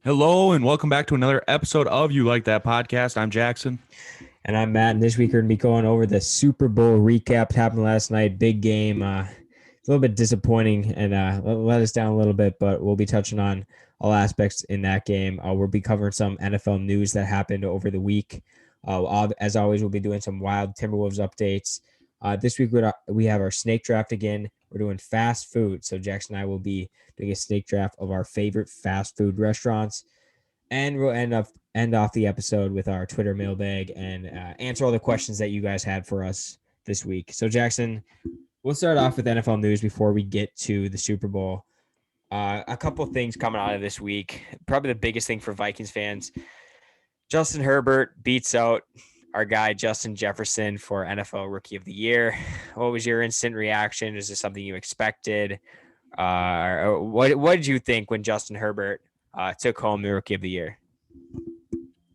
Hello and welcome back to another episode of You Like That podcast. I'm Jackson. And I'm Matt, and this week we're going to be going over the Super Bowl recap. Happened last night, big game. It's a little bit disappointing and let us down a little bit, but we'll be touching on all aspects in that game. We'll be covering some NFL news that happened over the week. As always, we'll be doing some wild Timberwolves updates. This week we have our snake draft again. We're doing fast food, so Jackson and I will be doing a snake draft of our favorite fast food restaurants. And we'll end off the episode with our Twitter mailbag and answer all the questions that you guys had for us this week. So Jackson, we'll start off with NFL news before we get to the Super Bowl. A couple of things coming out of this week. Probably the biggest thing for Vikings fans: Justin Herbert beats out our guy Justin Jefferson for NFL Rookie of the Year. What was your instant reaction? Is this something you expected? What did you think when Justin Herbert took home the Rookie of the Year?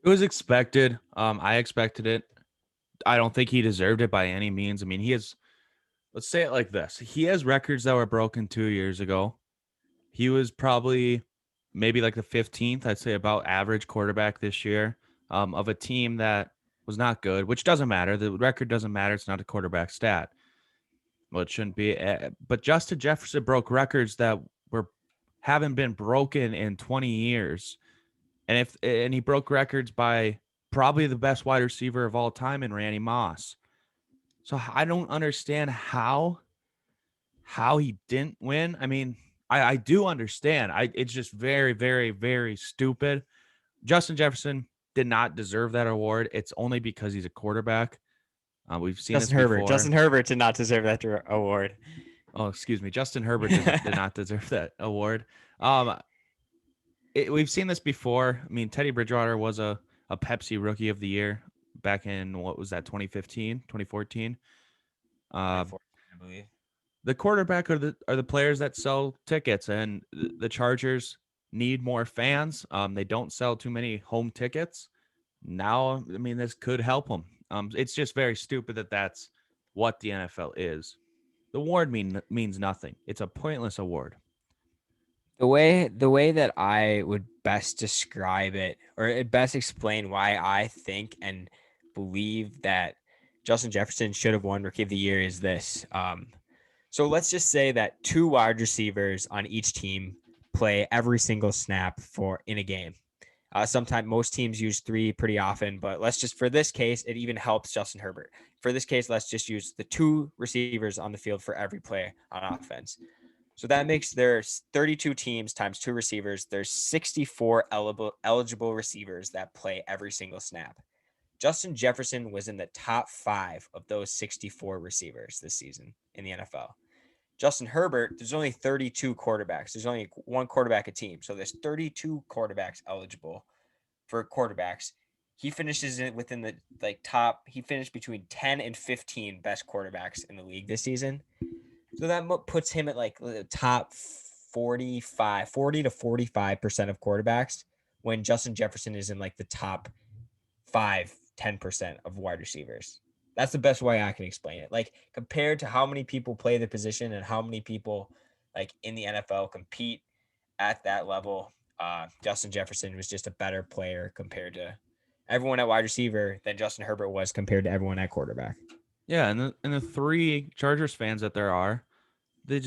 It was expected. I expected it. I don't think he deserved it by any means. I mean, let's say it like this. He has records that were broken 2 years ago. He was probably maybe like the 15th, I'd say about average quarterback this year of a team that was not good, which doesn't matter. The record doesn't matter. It's not a quarterback stat. Well, it shouldn't be. But Justin Jefferson broke records that haven't been broken in 20 years. And he broke records by probably the best wide receiver of all time in Randy Moss. So I don't understand how he didn't win. I mean, I do understand. It's just very, very, very stupid. Justin Jefferson did not deserve that award. It's only because he's a quarterback. We've seen this before. Justin Herbert did not deserve that award. Oh, excuse me. Justin Herbert did not deserve that award. We've seen this before. I mean, Teddy Bridgewater was a Pepsi Rookie of the Year back in, what was that, 2015, 2014? I believe. The quarterback are the players that sell tickets, and the Chargers need more fans. They don't sell too many home tickets. Now, I mean, this could help them. It's just very stupid that that's what the NFL is. The award means nothing. It's a pointless award. The way that I would best describe it, or best explain why I think and believe that Justin Jefferson should have won Rookie of the Year is this. So let's just say that two wide receivers on each team play every single snap in a game. Sometimes most teams use three pretty often, but for this case, it even helps Justin Herbert. For this case, let's just use the two receivers on the field for every play on offense. So that makes there 32 teams times two receivers. There's 64 eligible receivers that play every single snap. Justin Jefferson was in the top 5 of those 64 receivers this season in the NFL. Justin Herbert, there's only 32 quarterbacks. There's only one quarterback a team. So there's 32 quarterbacks eligible for quarterbacks. He finishes it within the top. He finished between 10 and 15 best quarterbacks in the league this season. So that puts him at the top 40 to 45% of quarterbacks, when Justin Jefferson is in the top 10% of wide receivers. That's the best way I can explain it. Compared to how many people play the position and how many people in the NFL compete at that level, Justin Jefferson was just a better player compared to everyone at wide receiver than Justin Herbert was compared to everyone at quarterback. Yeah, and the three Chargers fans that there are, they're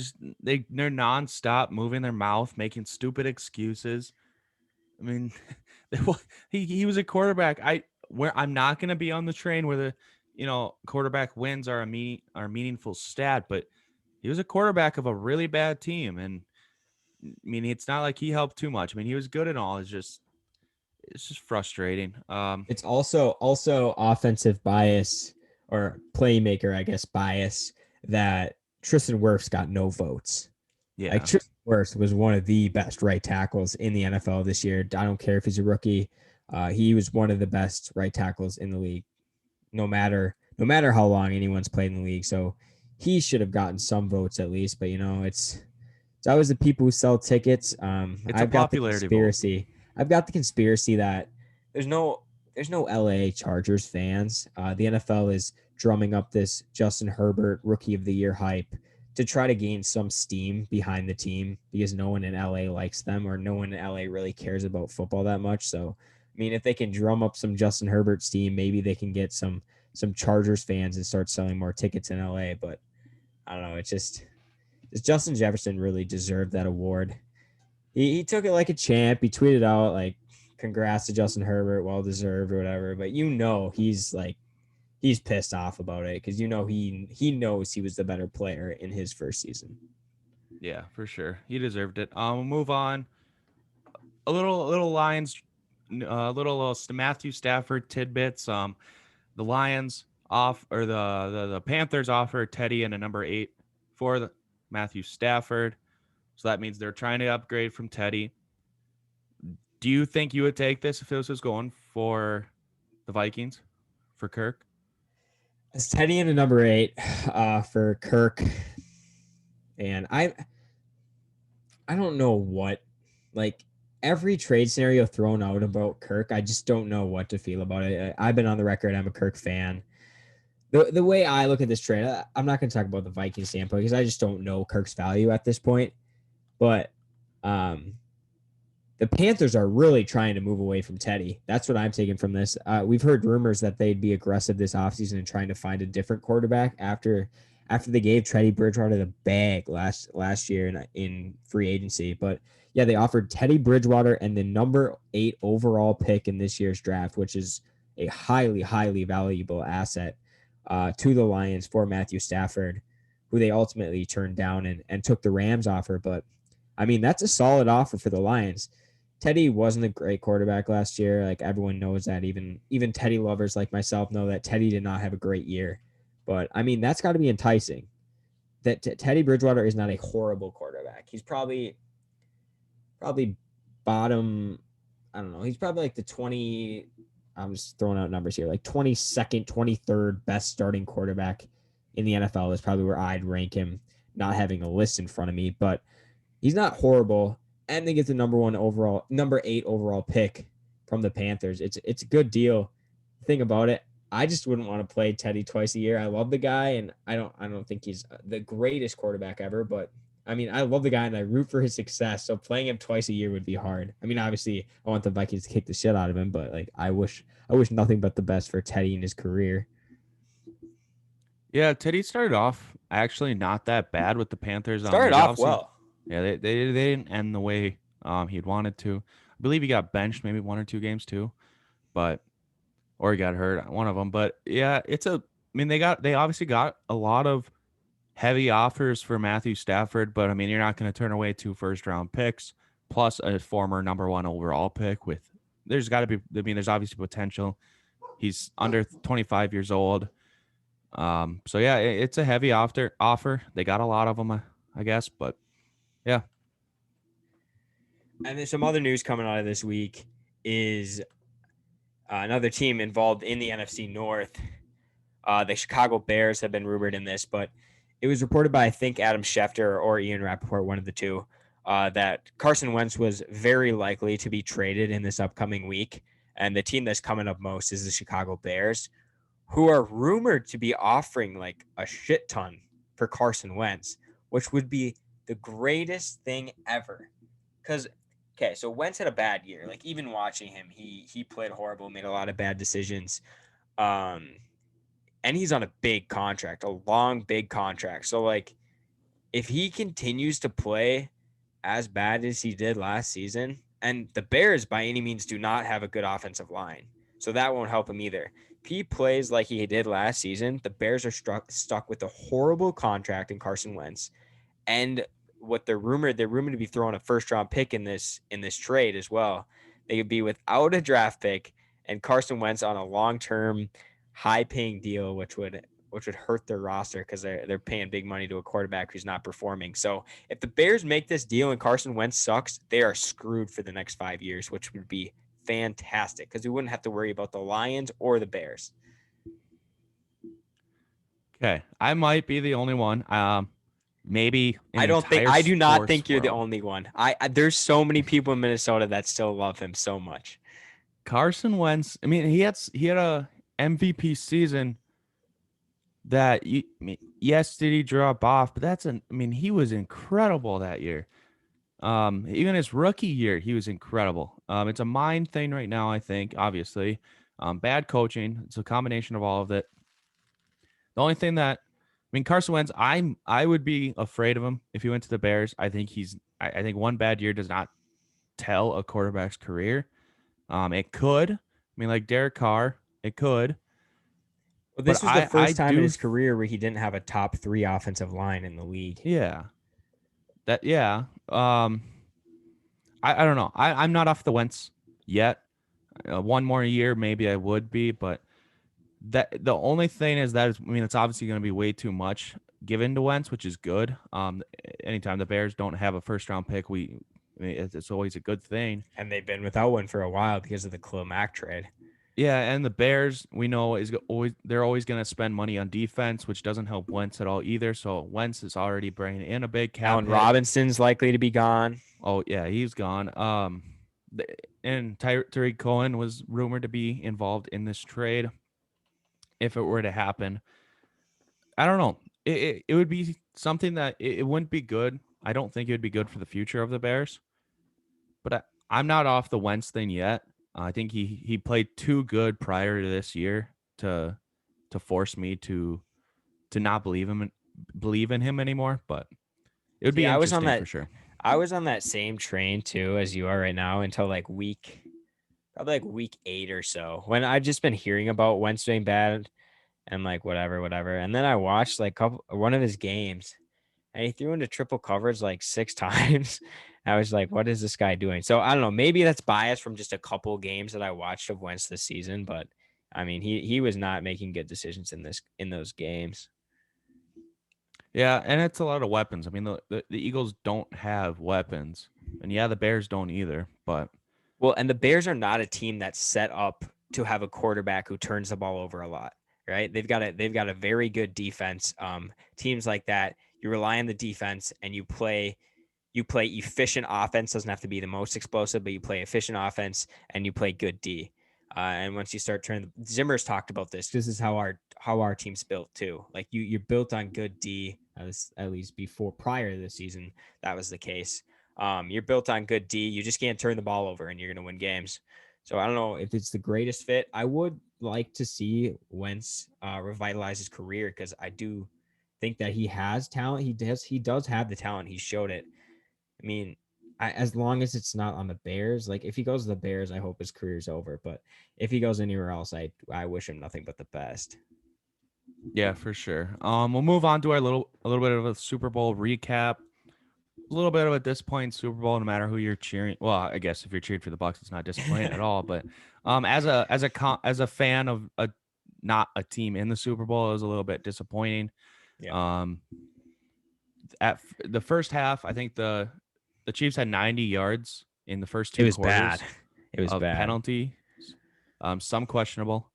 nonstop moving their mouth, making stupid excuses. I mean, he was a quarterback. I'm not going to be on the train where the quarterback wins are meaningful stat, but he was a quarterback of a really bad team, and I mean, it's not like he helped too much. I mean, he was good and all. It's just frustrating. It's also offensive bias, or playmaker, I guess, bias, that Tristan Wirfs got no votes. Yeah. Tristan Wirfs was one of the best right tackles in the NFL this year. I don't care if he's a rookie. He was one of the best right tackles in the league, no matter how long anyone's played in the league. So he should have gotten some votes at least. But it's always the people who sell tickets. It's a popularity vote. I've got the conspiracy that there's no LA Chargers fans. The NFL is drumming up this Justin Herbert Rookie of the Year hype to try to gain some steam behind the team because no one in LA likes them, or no one in LA really cares about football that much. So, I mean, if they can drum up some Justin Herbert steam, maybe they can get some Chargers fans and start selling more tickets in LA. But I don't know. It's just Justin Jefferson really deserved that award. He took it like a champ. He tweeted out like, "Congrats to Justin Herbert, well deserved" or whatever. But he's pissed off about it because he knows he was the better player in his first season. Yeah, for sure. He deserved it. We'll move on. A little Lions, little Matthew Stafford tidbits. The Lions off or the Panthers offer Teddy and a number 8 for the Matthew Stafford. So that means they're trying to upgrade from Teddy. Do you think you would take this if this was going for the Vikings for Kirk? It's Teddy and a number 8 for Kirk, and I don't know what, like, every trade scenario thrown out about Kirk, I just don't know what to feel about it. I've been on the record, I'm a Kirk fan. The way I look at this trade, I'm not going to talk about the Vikings standpoint because I just don't know Kirk's value at this point. But the Panthers are really trying to move away from Teddy. That's what I'm taking from this. We've heard rumors that they'd be aggressive this offseason and trying to find a different quarterback after they gave Teddy Bridgewater the bag last year in free agency. But yeah, they offered Teddy Bridgewater and the number 8 overall pick in this year's draft, which is a highly, highly valuable asset to the Lions for Matthew Stafford, who they ultimately turned down and took the Rams offer. But I mean, that's a solid offer for the Lions. Teddy wasn't a great quarterback last year. Like, everyone knows that. Even Teddy lovers like myself know that Teddy did not have a great year. But I mean, that's got to be enticing. That Teddy Bridgewater is not a horrible quarterback. He's probably bottom. I don't know. He's probably like the 20. I'm just throwing out numbers here. Like 22nd, 23rd best starting quarterback in the NFL is probably where I'd rank him. Not having a list in front of me, but he's not horrible. And they get the number 8 overall pick from the Panthers. It's a good deal. Think about it. I just wouldn't want to play Teddy twice a year. I love the guy, and I don't think he's the greatest quarterback ever, but I mean, I love the guy and I root for his success. So playing him twice a year would be hard. I mean, obviously, I want the Vikings to kick the shit out of him, but like, I wish nothing but the best for Teddy in his career. Yeah, Teddy started off actually not that bad with the Panthers. Started off well. Yeah, they didn't end the way he'd wanted to. I believe he got benched maybe 1 or 2 games too, or he got hurt, one of them. But yeah, I mean, they obviously got a lot of heavy offers for Matthew Stafford, but I mean, you're not going to turn away 2 first-round picks plus a former number 1 overall pick. There's got to be. I mean, there's obviously potential. He's under 25 years old. So yeah, it's a heavy offer. They got a lot of them, I guess, but yeah. And there's some other news coming out of this week is another team involved in the NFC North. The Chicago Bears have been rumored in this, but it was reported by, I think, Adam Schefter or Ian Rappaport, one of the two, that Carson Wentz was very likely to be traded in this upcoming week. And the team that's coming up most is the Chicago Bears, who are rumored to be offering like a shit ton for Carson Wentz, which would be the greatest thing ever. Because, okay, so Wentz had a bad year. Like, even watching him, he played horrible, made a lot of bad decisions. And he's on a big contract, a long, big contract. So, like, if he continues to play as bad as he did last season, and the Bears by any means do not have a good offensive line, so that won't help him either. If he plays like he did last season, the Bears are stuck with a horrible contract in Carson Wentz, and what they're rumored to be throwing a first-round pick in this trade as well. They would be without a draft pick and Carson Wentz on a long-term, high-paying deal, which would hurt their roster because they're paying big money to a quarterback who's not performing. So if the Bears make this deal and Carson Wentz sucks, they are screwed for the next 5 years, which would be fantastic because we wouldn't have to worry about the Lions or the Bears. Okay, I might be the only one. Maybe I do not think you're the only one. There's so many people in Minnesota that still love him so much. Carson Wentz. I mean, he had a MVP season that you, I mean, yes, did he drop off? But I mean, he was incredible that year. Even his rookie year, he was incredible. It's a mind thing right now, I think, obviously. Bad coaching. It's a combination of all of it. The only thing that I mean, Carson Wentz, I would be afraid of him if he went to the Bears. I think one bad year does not tell a quarterback's career. It could. I mean, like Derek Carr, it could. Well, But this was the I first time in do his career where he didn't have a top 3 offensive line in the league. yeah. That yeah. I don't know. I'm not off the Wentz yet. One more year, maybe I would be, but that the only thing is that I mean, it's obviously going to be way too much given to Wentz, which is good. Anytime the Bears don't have a first round pick, I mean, it's always a good thing. And they've been without one for a while because of the Khalil Mack trade. Yeah, and the Bears we know is always they're always going to spend money on defense, which doesn't help Wentz at all either. So Wentz is already bringing in a big cap Allen hit. Robinson's likely to be gone. Oh yeah, he's gone. And Tariq Cohen was rumored to be involved in this trade if it were to happen. I don't know. It would be something that it wouldn't be good. I don't think it would be good for the future of the Bears. But I'm not off the Wentz thing yet. I think he played too good prior to this year to force me to not believe in him anymore. But it would See, be interesting for sure. I was on that same train too as you are right now until like probably like week 8 or so, when I've just been hearing about Wentz doing bad and like whatever, whatever. And then I watched like one of his games and he threw into triple coverage like 6 times. I was like, what is this guy doing? So I don't know. Maybe that's biased from just a couple games that I watched of Wentz this season, but I mean, he was not making good decisions in those games. Yeah, and it's a lot of weapons. I mean, the Eagles don't have weapons, and yeah, the Bears don't either. But Well, and the Bears are not a team that's set up to have a quarterback who turns the ball over a lot, right? They've got a very good defense. Teams like that, you rely on the defense and you play efficient offense. Doesn't have to be the most explosive, but you play efficient offense and you play good D. And once you start turning, Zimmer's talked about this. This is how our team's built too. Like you're built on good D. At least before prior to the season, that was the case. You're built on good D. You just can't turn the ball over, and you're going to win games. So I don't know if it's the greatest fit. I would like to see Wentz revitalize his career because I do think that he has talent. He does have the talent. He showed it. I mean, as long as it's not on the Bears, like if he goes to the Bears, I hope his career's over. But if he goes anywhere else, I wish him nothing but the best. yeah, for sure. We'll move on to our a little bit of a Super Bowl recap. A little bit of a disappointing Super Bowl, no matter who you're cheering. Well, I guess if you're cheering for the Bucks, it's not disappointing at all. But as a fan of a not a team in the Super Bowl, it was a little bit disappointing. Yeah, Um, the first half, I think the Chiefs had 90 yards in the first it two was bad. quarters It was of bad. penalty, some questionable.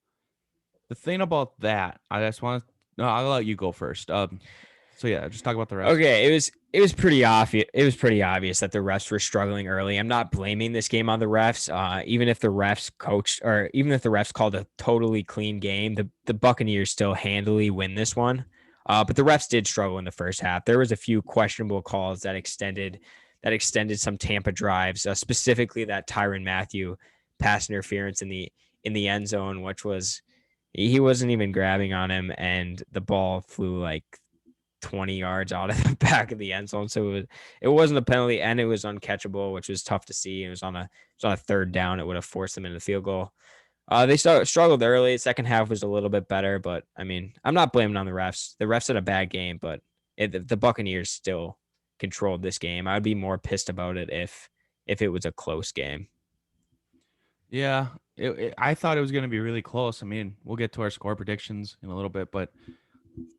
The thing about that, I just want to. No, I'll let you go first. So yeah, just talk about the rest. Okay, it was pretty obvious. It was pretty obvious that the refs were struggling early. I'm not blaming this game on the refs. Even if the refs coached, or even if the refs called a totally clean game, the Buccaneers still handily win this one. But the refs did struggle in the first half. There was a few questionable calls that extended some Tampa drives, specifically that Tyrann Mathieu pass interference in the end zone, which was he wasn't even grabbing on him, and the ball flew like 20 yards out of the back of the end zone. So it wasn't a penalty and it was uncatchable, which was tough to see. It was on a third down. It would have forced them into the field goal. They struggled early. Second half was a little bit better, but I mean, I'm not blaming on the refs. The refs had a bad game, but the Buccaneers still controlled this game. I'd be more pissed about it if it was a close game. Yeah, I thought it was going to be really close. I mean, we'll get to our score predictions in a little bit, but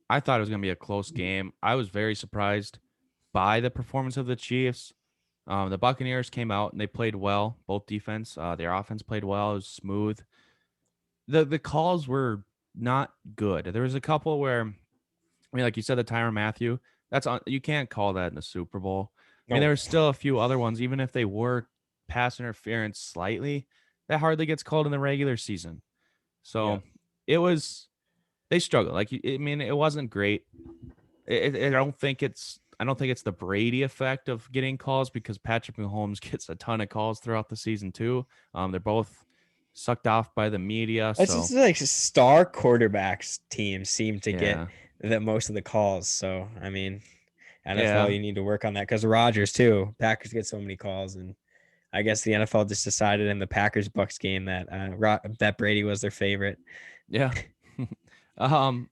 I thought it was going to be a close game. I was very surprised by the performance of the Chiefs. The Buccaneers came out and they played well, both defense. Their offense played well. It was smooth. The calls were not good. There was a couple where, I mean, like you said, the Tyrann Mathieu. You can't call that in the Super Bowl. I mean, No. there were still a few other ones, even if they were pass interference slightly, that hardly gets called in the regular season. Yeah. So it was they struggle. Like, I mean, it wasn't great. I don't think it's the Brady effect of getting calls because Patrick Mahomes gets a ton of calls throughout the season too. They're both sucked off by the media, It's just so like star quarterbacks teams seem to get yeah, the most of the calls. So I mean, NFL, yeah, you need to work on that because Rodgers too. Packers get so many calls, and I guess the NFL just decided in the Packers Bucks game that that Brady was their favorite. yeah. um,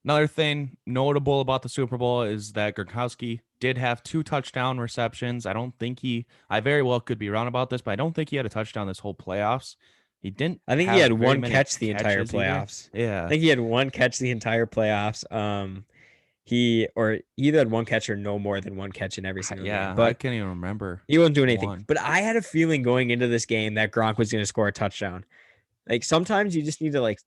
Another thing notable about the Super Bowl is that Gronkowski did have 2 touchdown receptions. I very well could be wrong about this, but I don't think he had a touchdown this whole plaplayoffs. He didn't I think he have had very one many catch the entire catches either. playoffs. I Yeah. think he had one catch the entire playoffs. He either had one catch or no more than one catch in every single game, Yeah, I but can't even remember he wasn't doing anything. one. But I had a feeling going into this game that Gronk was going to score a touchdown. Like sometimes you just need to like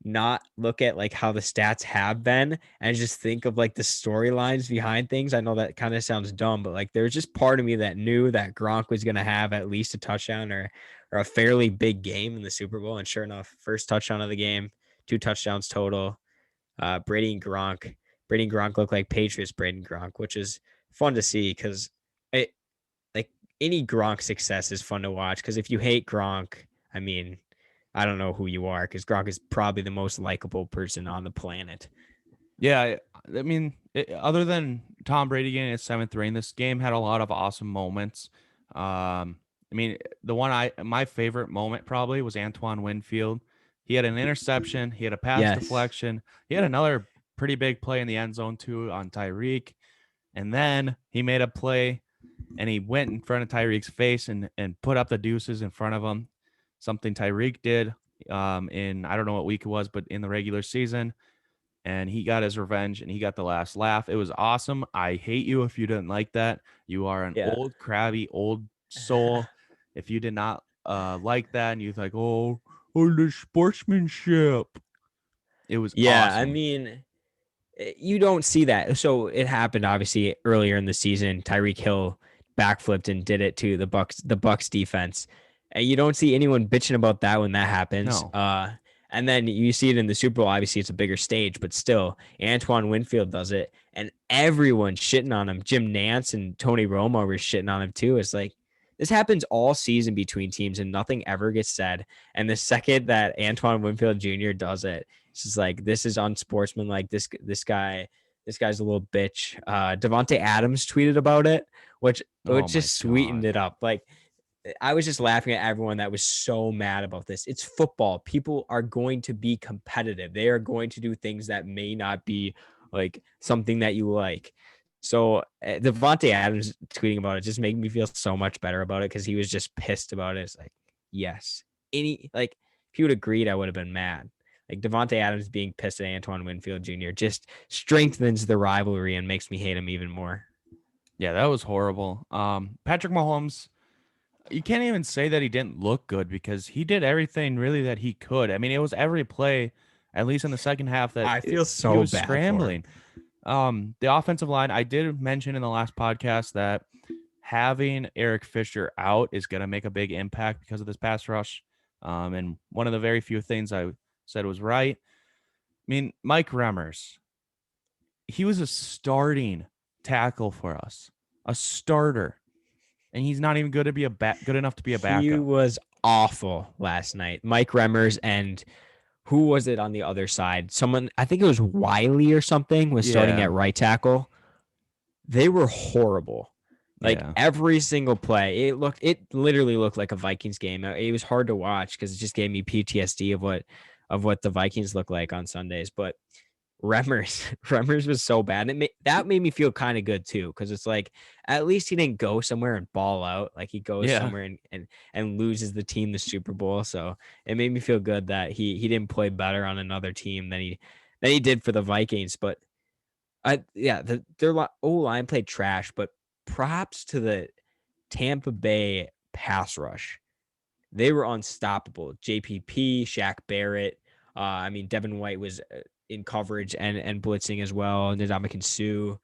not look at like how the stats have been and just think of like the storylines behind things. I know that kind of sounds dumb, but like there's just part of me that knew that Gronk was going to have at least a touchdown or a fairly big game in the Super Bowl. And sure enough, first touchdown of the game, 2 touchdowns total. Brady and Gronk. Brady and Gronk look like Patriots Brady and Gronk, which is fun to see because it like any Gronk success is fun to watch. Because if you hate Gronk, I mean, I don't know who you are because Gronk is probably the most likable person on the planet. Yeah, I mean, other than Tom Brady getting his 7th ring, this game had a lot of awesome moments. I mean, my favorite moment probably was Antoine Winfield. He had an interception, he had a pass Yes. deflection, he had another pretty big play in the end zone too on Tyreek, and then he made a play and he went in front of Tyreek's face and put up the deuces in front of him. Something Tyreek did in I don't know what week it was, but in the regular season, and he got his revenge and he got the last laugh. It was awesome. I hate you if you didn't like that. You are an Yeah. old crabby old soul. If you did not like that and you're like, oh, the sportsmanship. It was Yeah. I awesome. mean, you don't see that. So it happened obviously earlier in the season. Tyreek Hill backflipped and did it to the Bucks defense. And you don't see anyone bitching about that when that happens. No. And then you see it in the Super Bowl. Obviously, it's a bigger stage, but still, Antoine Winfield does it, and everyone's shitting on him. Jim Nance and Tony Romo were shitting on him too. It's like this happens all season between teams, and nothing ever gets said. And the second that Antoine Winfield Jr. does it, it's just like this is unsportsmanlike. This guy's a little bitch. Devonte Adams tweeted about it, which Oh my just sweetened god. it up. Like I was just laughing at everyone that was so mad about this. It's football. People are going to be competitive. They are going to do things that may not be like something that you like. So Devonte Adams tweeting about it just made me feel so much better about it because he was just pissed about it. It's like, yes, if he would have agreed, I would have been mad. Like Devonte Adams being pissed at Antoine Winfield Jr. just strengthens the rivalry and makes me hate him even more. Yeah, that was horrible. Patrick Mahomes, you can't even say that he didn't look good because he did everything really that he could. I mean, it was every play, at least in the second half, I feel he so was bad for him. scrambling. The offensive line, I did mention in the last podcast that having Eric Fisher out is going to make a big impact because of this pass rush. And one of the very few things I said was right. I mean, Mike Remmers, he was a starting tackle for us, a starter, and he's not even good to be good enough to be a He backup. was awful last night. Mike Remmers and who was it on the other side? Someone, I think it was Wiley or something, was starting Yeah, at right tackle. They were horrible. Like yeah, every single play, it literally looked like a Vikings game. It was hard to watch because it just gave me PTSD of what the Vikings look like on Sundays. But Remmers, Remmers was so bad. That made me feel kind of good too, because it's like at least he didn't go somewhere and ball out. Like he goes yeah. somewhere and loses the team the Super Bowl. So it made me feel good that he didn't play better on another team than he did for the Vikings. But their O line played trash. But props to the Tampa Bay pass rush. They were unstoppable. JPP, Shaq Barrett. I mean, Devin White was in coverage and blitzing as well. Ndamukong Suh.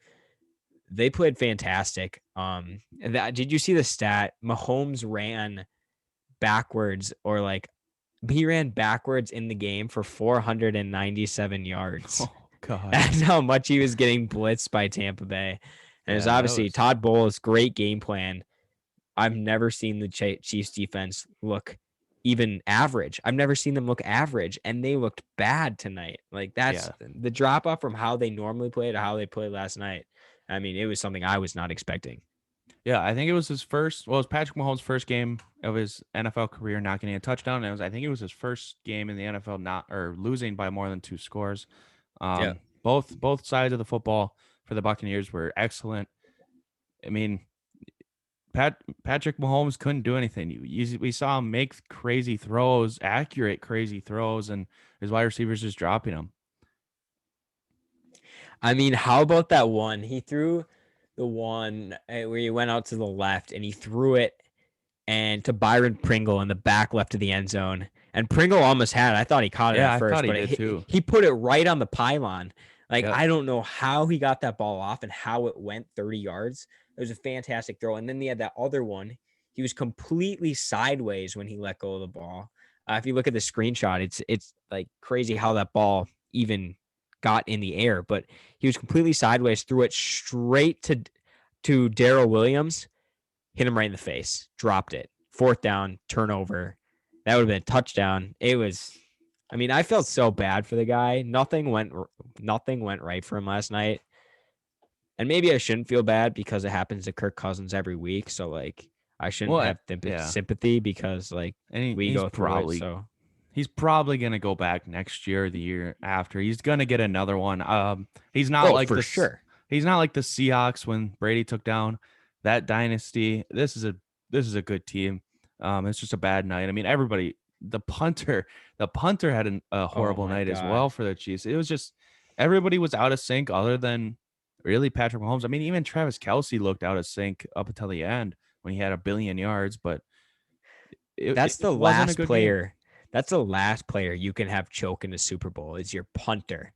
They played fantastic. Did you see the stat? Mahomes ran backwards or like he ran backwards in the game for 497 yards. Oh God. That's how much he was getting blitzed by Tampa Bay. And it's Yeah, that obviously was. Todd Bowles' great game plan. I've never seen the Chiefs defense look even average. I've never seen them look average, and they looked bad tonight. Like that's Yeah. the drop off from how they normally play to how they played last night. I mean, it was something I was not expecting. Yeah, I think it was his first. Well, it was Patrick Mahomes' first game of his NFL career not getting a touchdown. And I think it was his first game in the NFL not or losing by more than 2 scores. Yeah. Both sides of the football for the Buccaneers were excellent. I mean, Patrick Mahomes couldn't do anything. We saw him make crazy throws, accurate crazy throws, and his wide receivers just dropping them. I mean, how about that one? He threw the one where he went out to the left and he threw it and to Byron Pringle in the back left of the end zone. And Pringle almost had it. I thought he caught it Yeah, at I thought first, he but did too. he put it right on the pylon. Like, Yep. I don't know how he got that ball off and how it went 30 yards. It was a fantastic throw. And then he had that other one. He was completely sideways when he let go of the ball. If you look at the screenshot, it's like crazy how that ball even got in the air, but he was completely sideways, threw it straight to Darrell Williams, hit him right in the face, dropped it. Fourth down, turnover. That would have been a touchdown. It was. I mean, I felt so bad for the guy. Nothing went right for him last night. And maybe I shouldn't feel bad because it happens to Kirk Cousins every week. So like I shouldn't Well, have yeah, sympathy because like and we he's go through it. probably So he's probably gonna go back next year or the year after. He's gonna get another one. He's not oh, like for this. sure. He's not like the Seahawks when Brady took down that dynasty. This is a good team. It's just a bad night. I mean, everybody. The punter had a Oh horrible my night as God. well for the Chiefs. It was just everybody was out of sync, other than really Patrick Mahomes. I mean, even Travis Kelsey looked out of sync up until the end when he had 1 billion yards, but That's it the wasn't a last good game. player. That's the last player you can have choke in the Super Bowl is your punter.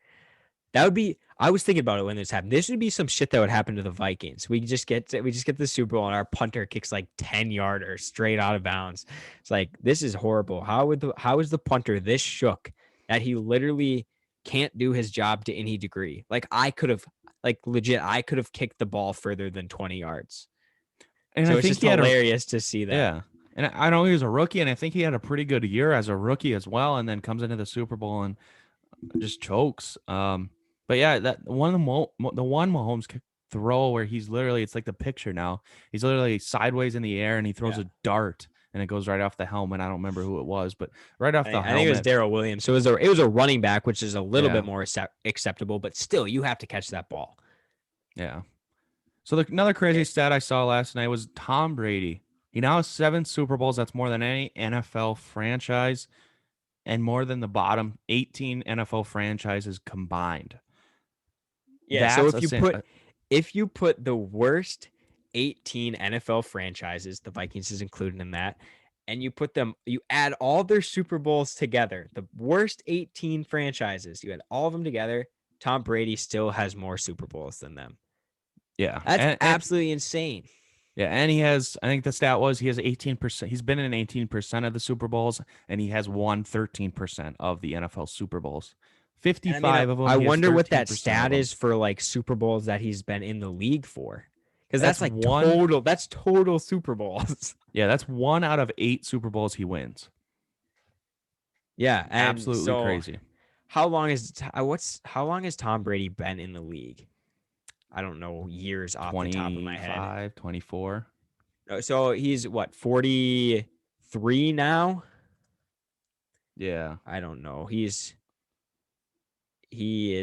That would be. I was thinking about it when this happened. This would be some shit that would happen to the Vikings. We just get the Super Bowl and our punter kicks like 10 yarders straight out of bounds. It's like this is horrible. How is the punter this shook that he literally can't do his job to any degree? Like I could have, like legit, I could have kicked the ball further than 20 yards. And I So it's think just he had a hilarious to see that. Yeah. And I know he was a rookie, and I think he had a pretty good year as a rookie as well, and then comes into the Super Bowl and just chokes. But yeah, that the one Mahomes throw where he's literally, it's like the picture now. He's literally sideways in the air and he throws Yeah. a dart and it goes right off the helmet. I don't remember who it was, but right off the I think it was helmet. Darrell Williams. So it was a running back, which is a little Yeah. bit more acceptable, but still, you have to catch that ball. Yeah. So another crazy It, stat I saw last night was Tom Brady. He now has 7 Super Bowls. That's more than any NFL franchise and more than the bottom 18 NFL franchises combined. yeah. So That's if a you sin. put the worst 18 NFL franchises, the Vikings is included in that, and you add all their Super Bowls together, the worst 18 franchises, you add all of them together, Tom Brady still has more Super Bowls than them. Yeah. That's And absolutely insane. yeah, and he has, I think the stat was he has 18%. He's been in 18% of the Super Bowls, and he has won 13% of the NFL Super Bowls. And I mean, 55 of them, I he has wonder what that 13% of stat them. is for like Super Bowls that he's been in the league for, because That's that's like one. total. That's total Super Bowls. Yeah, that's 1 out of 8 Super Bowls he wins. Yeah, and Absolutely so crazy. how long has Tom Brady been in the league? I don't know years off the top of my head. 25, 24. So he's what 43 now? Yeah. I don't know. He is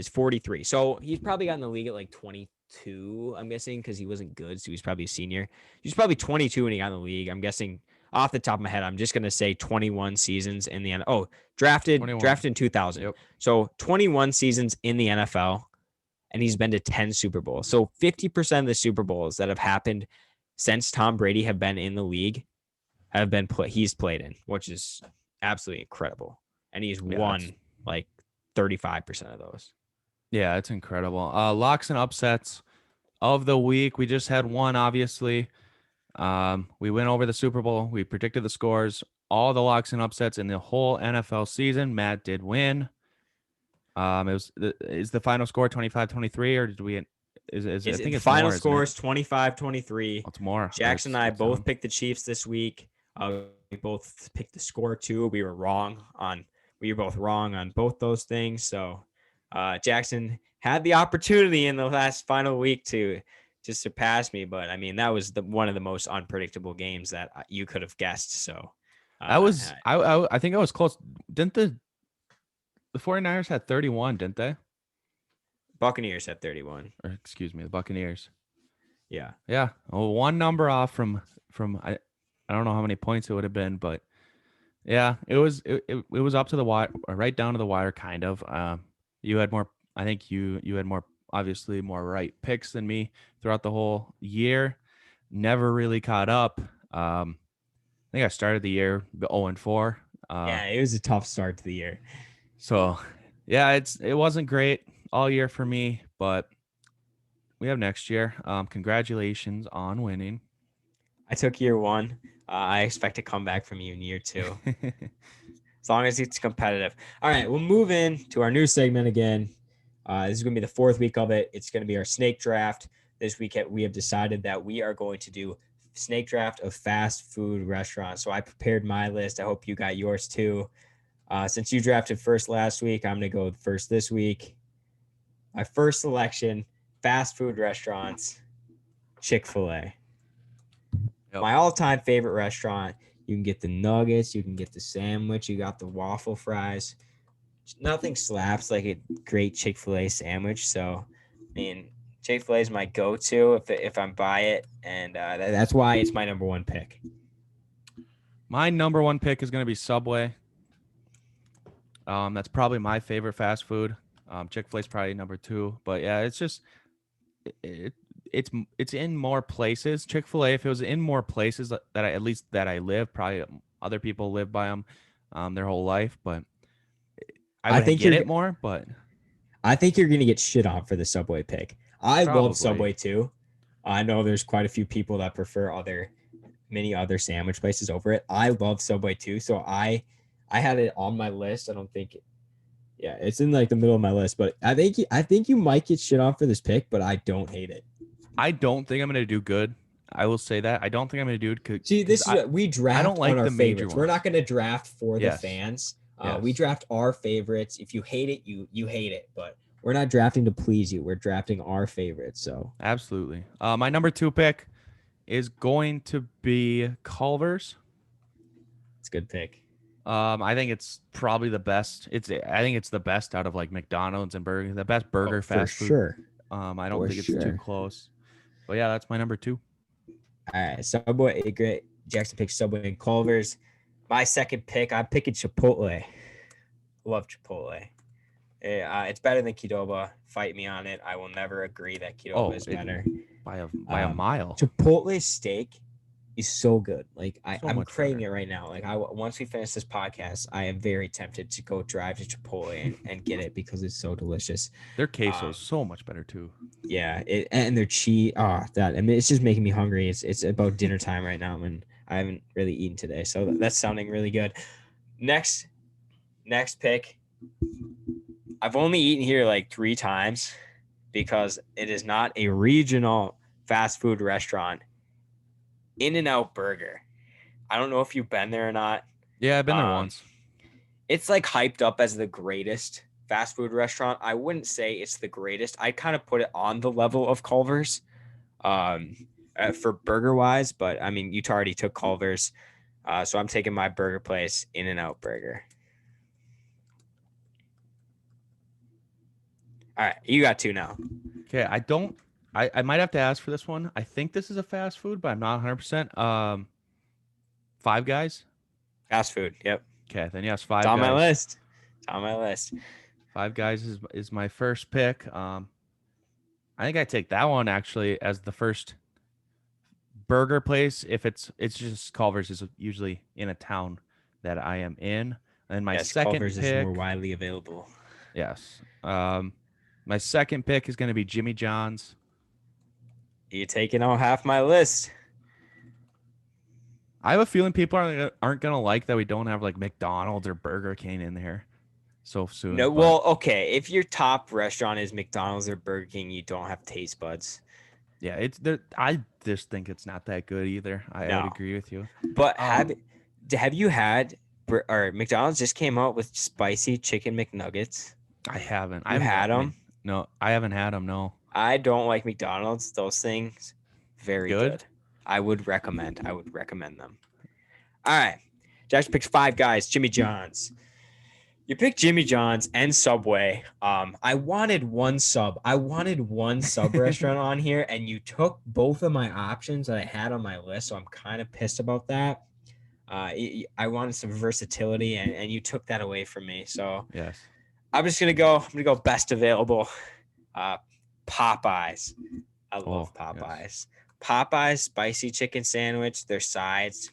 43. So he's probably got in the league at like 22, I'm guessing, because he wasn't good. So he's probably a senior. He's probably 22 when he got in the league. I'm guessing off the top of my head, I'm just gonna say 21 seasons in the NFL. Oh, drafted 21. in 2000. Yep. So 21 seasons in the NFL, and he's been to 10 Super Bowls. So 50% of the Super Bowls that have happened since Tom Brady have been in the league he's played in, which is absolutely incredible. And he's Yeah, won like 35% of those. it's incredible. Locks and upsets of the week. We just had one, obviously. We went over the Super Bowl. We predicted the scores. all the locks and upsets in the whole NFL season. Matt did win. Is the final score 25-23, or did we? Is I Is think the it's final more, isn't score it? is 25-23. Oh, it's more. Jackson and I That's both seven. picked the Chiefs this week. We both picked the score too. We were both wrong on both those things. So Jackson had the opportunity in the last final week to surpass me, but I mean that was one of the most unpredictable games that you could have guessed. So That uh, was I think I was close. Didn't the 49ers had 31, didn't they? Buccaneers had 31. Or excuse me, the Buccaneers. Yeah. Yeah, well, one number off from I don't know how many points it would have been, but yeah, it was up to the wire, right down to the wire, kind of. You had more. I think you had more, obviously more right picks than me throughout the whole year. Never really caught up. I think I started the year 0-4. Yeah, it was a tough start to the year. So yeah, it wasn't great all year for me, but we have next year. Congratulations on winning. I took year one. I expect to come back from you in year two, as long as it's competitive. All right, we'll move in to our new segment again. This is going to be the fourth week of it. It's going to be our snake draft. This week, we have decided that we are going to do snake draft of fast food restaurants. So I prepared my list. I hope you got yours too. Since you drafted first last week, I'm going to go first this week. My first selection, fast food restaurants, Chick-fil-A. Yep. My all-time favorite restaurant. You can get the nuggets, you can get the sandwich, you got the waffle fries. Nothing slaps like a great Chick-fil-A sandwich. So, I mean, Chick-fil-A is my go-to if I'm by it, and that's why it's my number one pick. My number one pick is going to be Subway. That's probably my favorite fast food. Chick-fil-A is probably number two, but yeah, it's just it, it's in more places. Chick-fil-A, if it was in more places that I, at least that I live, probably other people live by them their whole life, but I I would think get you're it more, but I think you're gonna get shit on for the Subway pick. I love probably. Subway too. I know there's quite a few people that prefer many other sandwich places over it. I love Subway too, so I had it on my list. I don't think yeah, it's in like the middle of my list, but I think you might get shit on for this pick, but I don't hate it. I don't think I'm going to do good. I will say that. I don't think I'm going to do it See, because this is what we I don't draft on like our the major favorites. We're ones. not going to draft for the Yes. fans. We Yes. draft our favorites. If you hate it, you hate it. But we're not drafting to please you. We're drafting our favorites. So Absolutely. My number two pick is going to be Culver's. it's a good pick. I think it's probably the best. I think it's the best out of like McDonald's and Burger, the best Oh, burger for fast food. sure. I don't For think it's too sure. close. But yeah, that's my number two. All right. Subway, great. Jackson picks Subway and Culver's. My second pick, I'm picking Chipotle. Love Chipotle. It's better than Qdoba. Fight me on it. I will never agree that Qdoba is better. By a mile. Chipotle steak is so good. Like So I'm much craving better. it right now. Like once we finish this podcast, I am very tempted to go drive to Chipotle and get it because it's so delicious. Their queso is so much better too. Yeah, and their cheese. I mean, it's just making me hungry. It's about dinner time right now, and I haven't really eaten today, so that's sounding really good. Next pick. I've only eaten here like 3 times because it is not a regional fast food restaurant. In-N-Out Burger. I don't know if you've been there or not. Yeah, I've been there once. It's like hyped up as the greatest fast food restaurant. I wouldn't say it's the greatest. I kind of put it on the level of Culver's for burger wise, but I mean, you already took Culver's. So I'm taking my burger place, In-N-Out Burger. All right, you got 2 now. Okay, I might have to ask for this one. I think this is a fast food, but I'm not 100%. Five Guys. Fast food. Yep. Okay, then yes, Five It's on Guys. my list. It's on my list. Five Guys is my first pick. I think I take that one actually as the first burger place. If it's just Culver's is usually in a town that I am in. And my second Culver's pick is more widely available. Yes. My second pick is going to be Jimmy John's. You taking out half my list. I have a feeling people aren't gonna like that we don't have like McDonald's or Burger King in there so soon. No, But well, okay. If your top restaurant is McDonald's or Burger King, you don't have taste buds. yeah, it's there. I just think it's not that good either. I would No, agree with you. but Um, have you had or McDonald's just came out with spicy chicken McNuggets? I haven't. I You haven't had got me. them? No, I haven't had them. No, I don't like McDonald's. Those things, very good. good. I would recommend them. All right. Josh picks 5 guys. Jimmy John's. You picked Jimmy John's and Subway. I wanted one sub. I wanted one sub restaurant on here, and you took both of my options that I had on my list. So I'm kind of pissed about that. I wanted some versatility, and you took that away from me. So Yes. I'm just gonna go. I'm gonna go best available. Uh, Popeyes. I Oh, love yes. Popeyes. Popeyes spicy chicken sandwich. Their sides.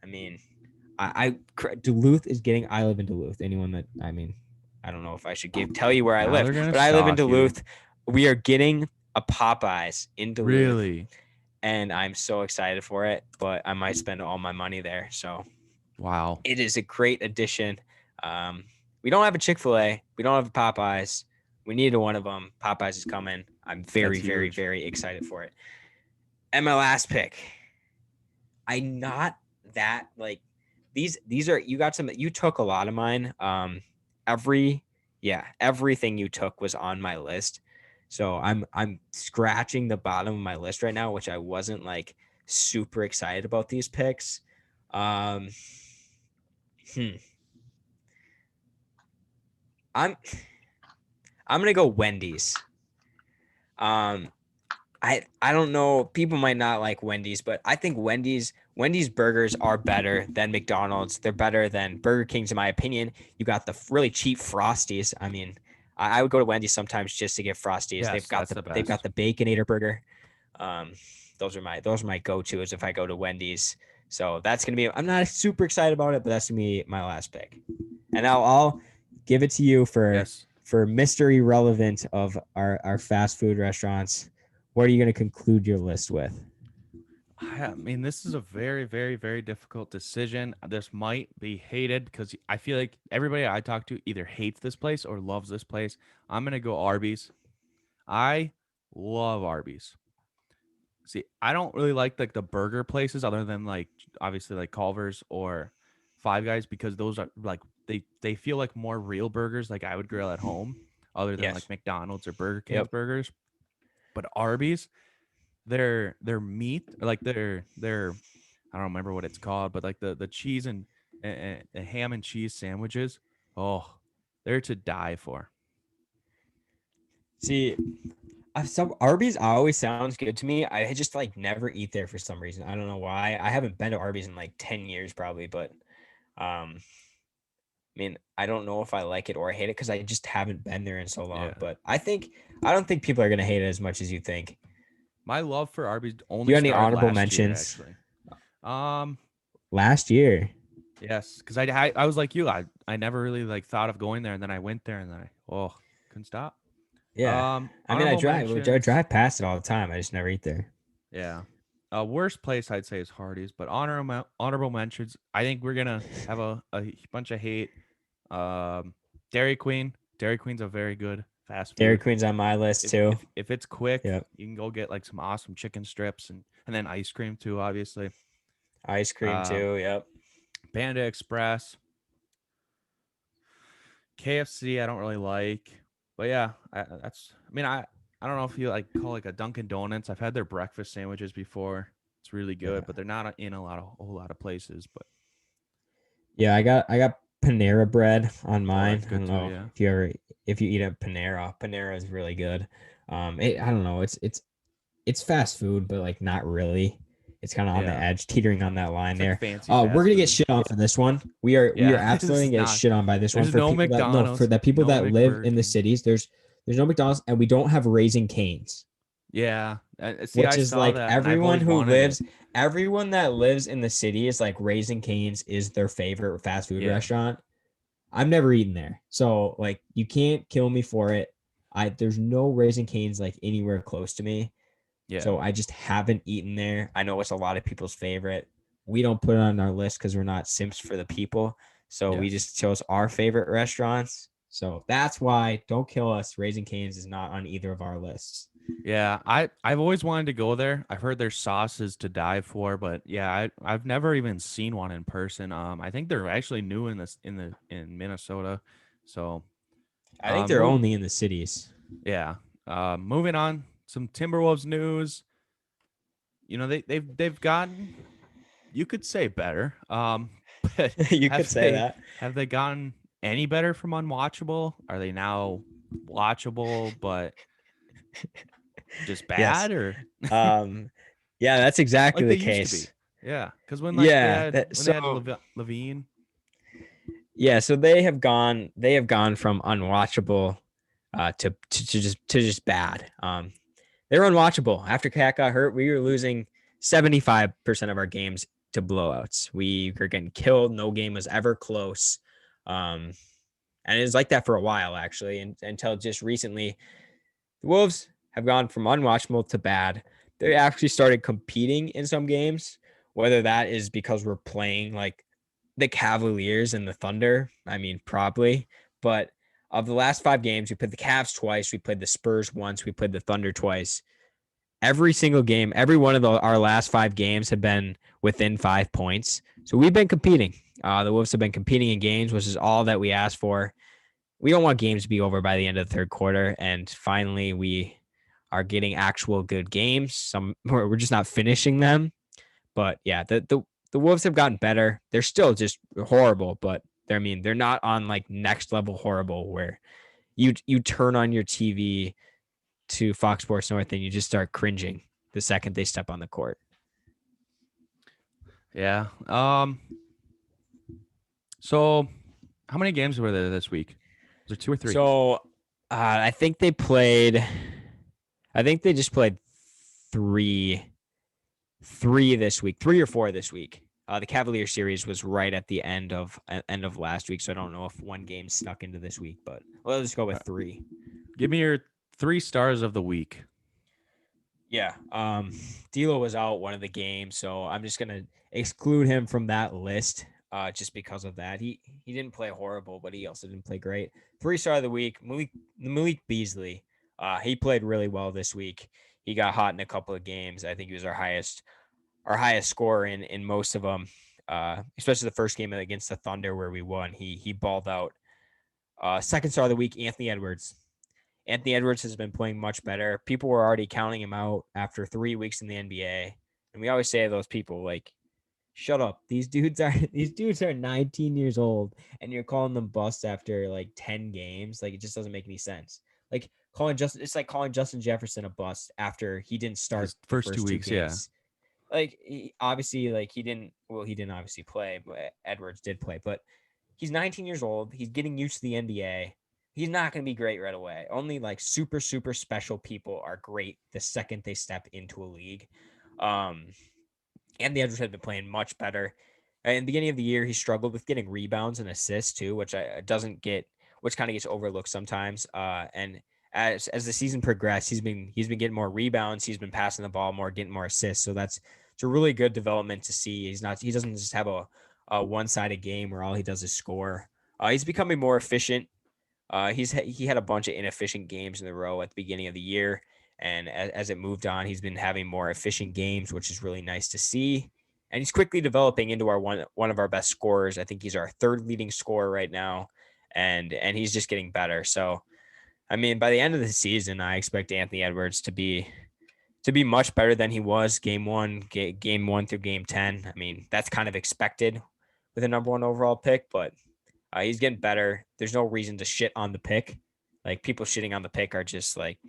I mean, Duluth is getting. I live in Duluth. Anyone that I don't know if I should tell you where I Now live, they're gonna but I live in stalk you. Duluth. We are getting a Popeyes in Duluth, Really? and I'm so excited for it. But I might spend all my money there. So Wow. it is a great addition. We don't have a Chick-fil-A. We don't have a Popeyes. We needed one of them. Popeyes is coming. I'm very, That's very, huge. very excited for it. And my last pick. I not that like these are you took a lot of mine. Everything you took was on my list. So I'm scratching the bottom of my list right now, which I wasn't like super excited about these picks. Um hmm. I'm I'm gonna go Wendy's. Um I don't know. People might not like Wendy's, but I think Wendy's burgers are better than McDonald's. They're better than Burger King's, in my opinion. You got the really cheap Frosties. I mean, I would go to Wendy's sometimes just to get Frosties. Yes, that's the They've got best. the Baconator burger. Um, those are my go-tos if I go to Wendy's. So that's gonna be. I'm not super excited about it, but that's gonna be my last pick. And I'll give it to you Yes. for mystery relevant of our fast food restaurants. What are you going to conclude your list with? I mean, this is a very, very, very difficult decision. This might be hated because I feel like everybody I talk to either hates this place or loves this place. I'm gonna go Arby's. I love Arby's. See, I don't really like the burger places other than like obviously like Culver's or Five Guys because those are like they feel like more real burgers like I would grill at home other than like Yes. McDonald's or Burger King's Yep. burgers. But Arby's, their meat, like their I don't remember what it's called, but like the cheese and ham and cheese sandwiches, oh, they're to die for. See, some Arby's always sounds good to me. I just like never eat there for some reason. I don't know why. I haven't been to Arby's in like 10 years probably, but um I mean, I don't know if I like it or I hate it because I just haven't been there in so long. Yeah. But I don't think people are gonna hate it as much as you think. My love for Arby's Do you only have any started honorable last year mentions? actually. Um Last year. yes, because I was like you. I never really like thought of going there, and then I went there, and then couldn't stop. Yeah. I mean, Honorable I mentions. drive past it all the time. I just never eat there. Yeah. Worst place I'd say is Hardee's, but honorable mentions. I think we're gonna have a bunch of hate. Um, Dairy Queen. Dairy Queen's a very good fast Dairy food. Queen's on my list If too. if if it's quick, Yep. you can go get like some awesome chicken strips and then ice cream too, obviously. Ice cream Um, too. Yep. Panda Express. KFC, I don't really like, but yeah, that's. I mean, I don't know if you like call like a Dunkin' Donuts. I've had their breakfast sandwiches before. It's really good, Yeah. but they're not in a whole lot of places. But Yeah, I got Panera bread on oh, mine. that's I good don't too. know Yeah, if you eat at Panera. Panera is really good. I don't know. It's fast food, but like not really. It's kind of on the yeah. edge, teetering on that line It's like there. fancy We're fast gonna get food. shit on for this one. We are Yeah, absolutely this is gonna get not. shit on by this one There's for no people that no for McDonald's, the people no that live in the McBurger. cities. There's no McDonald's and we don't have Raising Canes. Yeah, see, Which I is saw like that and I've always wanted it. everyone that lives in the city is like Raising Cane's is their favorite fast food Yeah, restaurant. I've never eaten there. So like you can't kill me for it. There's no Raising Cane's like anywhere close to me. yeah. So I just haven't eaten there. I know it's a lot of people's favorite. we don't put it on our list because we're not simps for the people. So we Yes. just chose our favorite restaurants. So that's why, don't kill us, Raising Cane's is not on either of our lists. Yeah, I've always wanted to go there. I've heard their sauce is to die for, but yeah, I've never even seen one in person. I think they're actually new in this in Minnesota. So, I think they're move only in the cities. yeah. Moving on, some Timberwolves news. They've gotten, you could say, better. But You could have say they that. have they gotten any better from unwatchable? Are they now watchable but just Yes. bad, or Um, yeah, that's exactly like they the used to be? case. Yeah, because Yeah. when they had Levine. Yeah, so they have gone from unwatchable to just bad. They were unwatchable. After Cat got hurt, we were losing 75% of our games to blowouts. We were getting killed. No game was ever close. Um, and it was like that for a while, actually, until just recently. The Wolves have gone from unwatchable to bad. They actually started competing in some games, whether that is because we're playing like the Cavaliers and the Thunder. I mean, probably. But of the last 5 games, we played the Cavs twice, we played the Spurs once, we played the Thunder twice. Every single game, every one of our last 5 games have been within 5 points. So we've been competing. The Wolves have been competing in games, which is all that we asked for. We don't want games to be over by the end of the third quarter. And finally, we are getting actual good games. Some we're just not finishing them. But yeah, the Wolves have gotten better. They're still just horrible, but they're not on like next level horrible where you turn on your TV to Fox Sports North and you just start cringing the second they step on the court. Yeah. So how many games were there this week? Was there 2 or 3? So I think they played. I think they just played three, three this week, 3 or 4 this week. The Cavalier series was right at the end of last week, so I don't know if one game snuck into this week, but let's just go with 3. Give me your 3 stars of the week. Yeah. D'Lo was out one of the games, so I'm just gonna exclude him from that list. Just because of that, he didn't play horrible, but he also didn't play great. 3 star of the week, Malik Beasley. He played really well this week. He got hot in a couple of games. I think he was our highest scorer in most of them. Especially the first game against the Thunder where we won. He balled out. Second star of the week, Anthony Edwards. Anthony Edwards has been playing much better. People were already counting him out after 3 weeks in the NBA. And we always say to those people, like, shut up. These dudes are 19 years old and you're calling them busts after like 10 games. Like it just doesn't make any sense. Like it's like calling Justin Jefferson a bust after he didn't start His the first two first two weeks, yeah. games. Like obviously like he didn't obviously play, but Edwards did play, but he's 19 years old. He's getting used to the NBA. He's not going to be great right away. Only like super, super special people are great the second they step into a league. Um, and the Edwards had been playing much better. In the beginning of the year, he struggled with getting rebounds and assists too, which which kind of gets overlooked sometimes. And as the season progressed, he's been getting more rebounds. He's been passing the ball more, getting more assists. So it's a really good development to see. He doesn't just have a one-sided game where all he does is score. He's becoming more efficient. He had a bunch of inefficient games in a row at the beginning of the year, and as it moved on, he's been having more efficient games, which is really nice to see. And he's quickly developing into our one of our best scorers. I think he's our third leading scorer right now, and he's just getting better. So, I mean, by the end of the season, I expect Anthony Edwards to be much better than he was game 1 through game 10. I mean, that's kind of expected with a number 1 overall pick, but he's getting better. There's no reason to shit on the pick. Like people shitting on the pick are just like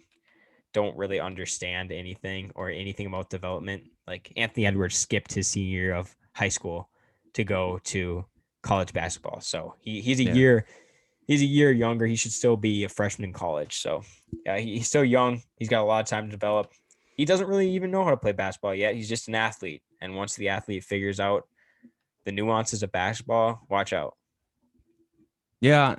don't really understand anything or anything about development. Like Anthony Edwards skipped his senior year of high school to go to college basketball. So he's a Yeah. year younger. He should still be a freshman in college. So yeah, he's still young. He's got a lot of time to develop. He doesn't really even know how to play basketball yet. He's just an athlete. And once the athlete figures out the nuances of basketball, watch out. Yeah.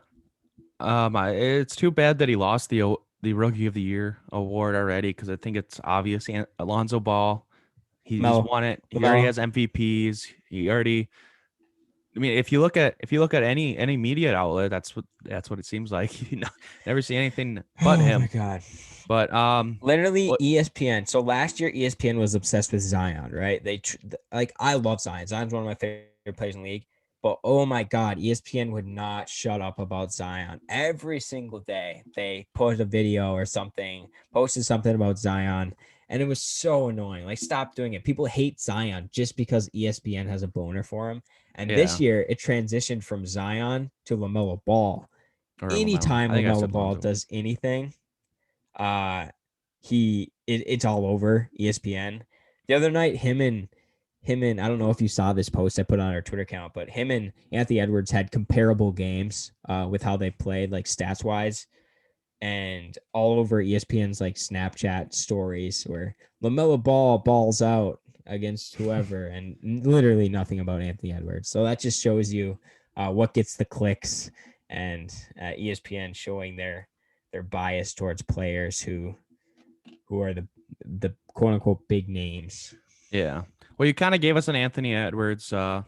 It's too bad that he lost the Rookie of the Year award already, because I think it's obvious. Alonzo Ball, He's Melo, won it. He already Lamelo. has MVPs. He already. I mean, if you look at any media outlet, that's what it seems like. You know, never see anything but Oh my him. God. But Literally what? ESPN. So last year ESPN was obsessed with Zion, right? Like I love Zion. Zion's one of my favorite players in the league. But oh my God, ESPN would not shut up about Zion. Every single day they posted a video or something, posted something about Zion, and it was so annoying. Like stop doing it. People hate Zion just because ESPN has a boner for him. And this Yeah, year it transitioned from Zion to LaMelo Ball. or Lamelo. Anytime I think I LaMelo said Ball Lonzo. does anything, uh it's all over ESPN. The other night, him and I don't know if you saw this post I put on our Twitter account, but him and Anthony Edwards had comparable games with how they played, like stats wise, and all over ESPN's like Snapchat stories where LaMelo Ball balls out against whoever, and literally nothing about Anthony Edwards. So that just shows you what gets the clicks, and ESPN showing their bias towards players who are the quote unquote big names. Yeah. Well, you kind of gave us an Anthony Edwards overrun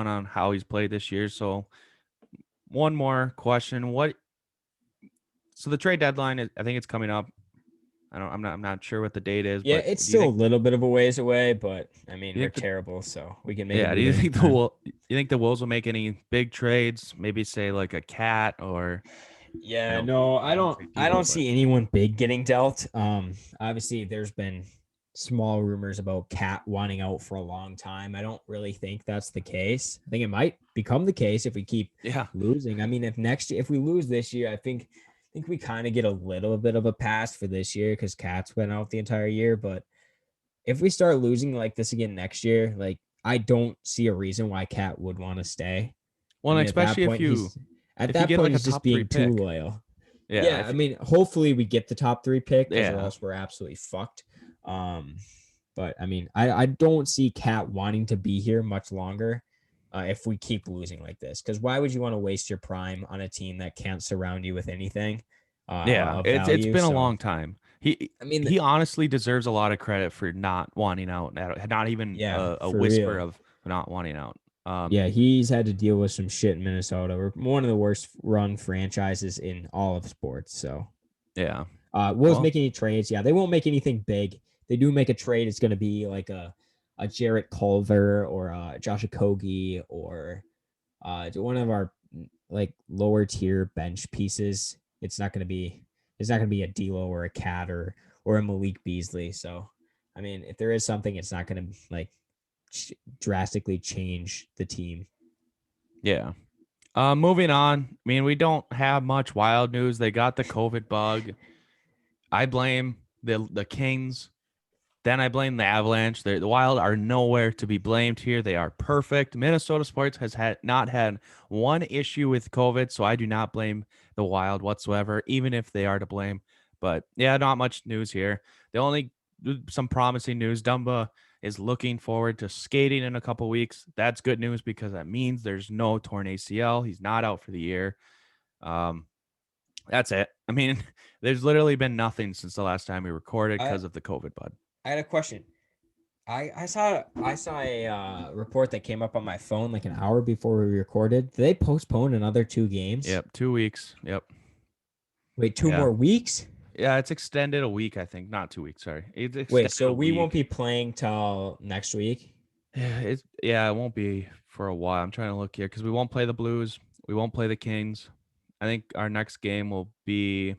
on how he's played this year. So one more question: What? So the trade deadline is, I think it's coming up. I'm not sure what the date is, Yeah, but it's do you still a think? little bit of a ways away, but I mean You we're think the terrible, so we can make a Yeah? Do move you think anytime. You think the Wolves will make any big trades? Maybe say like a cat, or I Yeah, know no, you don't trade I people, don't but see anyone big getting dealt. Obviously there's been small rumors about Cat wanting out for a long time. I don't really think that's the case. I think it might become the case if we keep yeah, losing. I mean, if we lose this year, I think we kind of get a little bit of a pass for this year because Cat's been out the entire year. But if we start losing like this again next year, like I don't see a reason why Cat would want to stay. I well, and mean, especially at if you that get point like a he's just top three being too pick, loyal. yeah, Yeah, I if mean, hopefully we get the top 3 pick because or yeah, else we're absolutely fucked. Um, but I mean, I don't see Cat wanting to be here much longer if we keep losing like this. Because why would you want to waste your prime on a team that can't surround you with anything yeah, of it's value? been a So long time. I mean, He honestly deserves a lot of credit for not wanting out, not even yeah, a for whisper real. of not wanting out. Yeah, he's had to deal with some shit in Minnesota. We're one of the worst run franchises in all of sports. So Yeah. Will's Well, making any trades. Yeah, they won't make anything big. They do make a trade. It's going to be like a Jarrett Culver or a Josh Okogie or one of our like lower tier bench pieces. It's not going to be a D'Lo or a Cat or a Malik Beasley. So I mean, if there is something, it's not going to like drastically change the team. yeah. Moving on. I mean, we don't have much wild news. They got the COVID bug. I blame the Kings. Then I blame the Avalanche. The Wild are nowhere to be blamed here. They are perfect. Minnesota sports has not had one issue with COVID, so I do not blame the Wild whatsoever, even if they are to blame. But yeah, not much news here. The only some promising news. Dumba is looking forward to skating in a couple weeks. That's good news because that means there's no torn ACL. He's not out for the year. Um, that's it. I mean, there's literally been nothing since the last time we recorded I because of the COVID bud. I had a question. I saw a report that came up on my phone like an hour before we recorded. Did they postpone another 2 games? Yep, 2 weeks. Yep. Wait, two Yeah. more weeks? Yeah, it's extended a week, I think. Not 2 weeks, sorry. It's Wait, extended so a we won't week. be playing till next week? Yeah, it won't be for a while. I'm trying to look here because we won't play the Blues. We won't play the Kings. I think our next game will be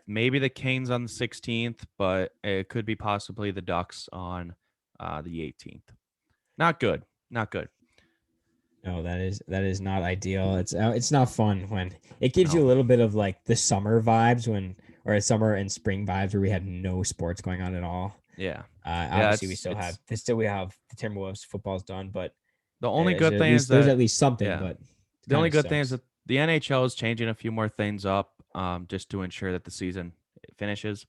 maybe the Kings on the 16th, but it could be possibly the Ducks on the 18th. Not good. Not good. No, that is not ideal. It's not fun when it gives you No. a little bit of like the summer vibes when or summer and spring vibes where we had no sports going on at all. Yeah. Yeah, Obviously we have the Timberwolves football's done, but the only good at thing is least there's that at least something, yeah. but it The kind only of good thing is sucks. that the NHL is changing a few more things up just to ensure that the season finishes.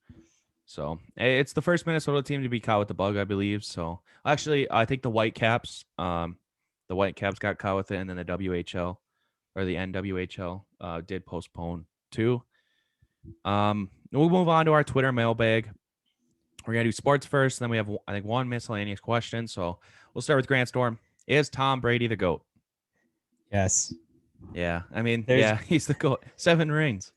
So it's the first Minnesota team to be caught with the bug, I believe. So actually, I think the Whitecaps got caught with it, and then the WHL or the NWHL did postpone too. We'll move on to our Twitter mailbag. We're gonna do sports first, then we have I think one miscellaneous question. So we'll start with Grant Storm. Is Tom Brady the GOAT? Yes. Yeah, I mean, There's yeah, he's the GOAT. 7 rings.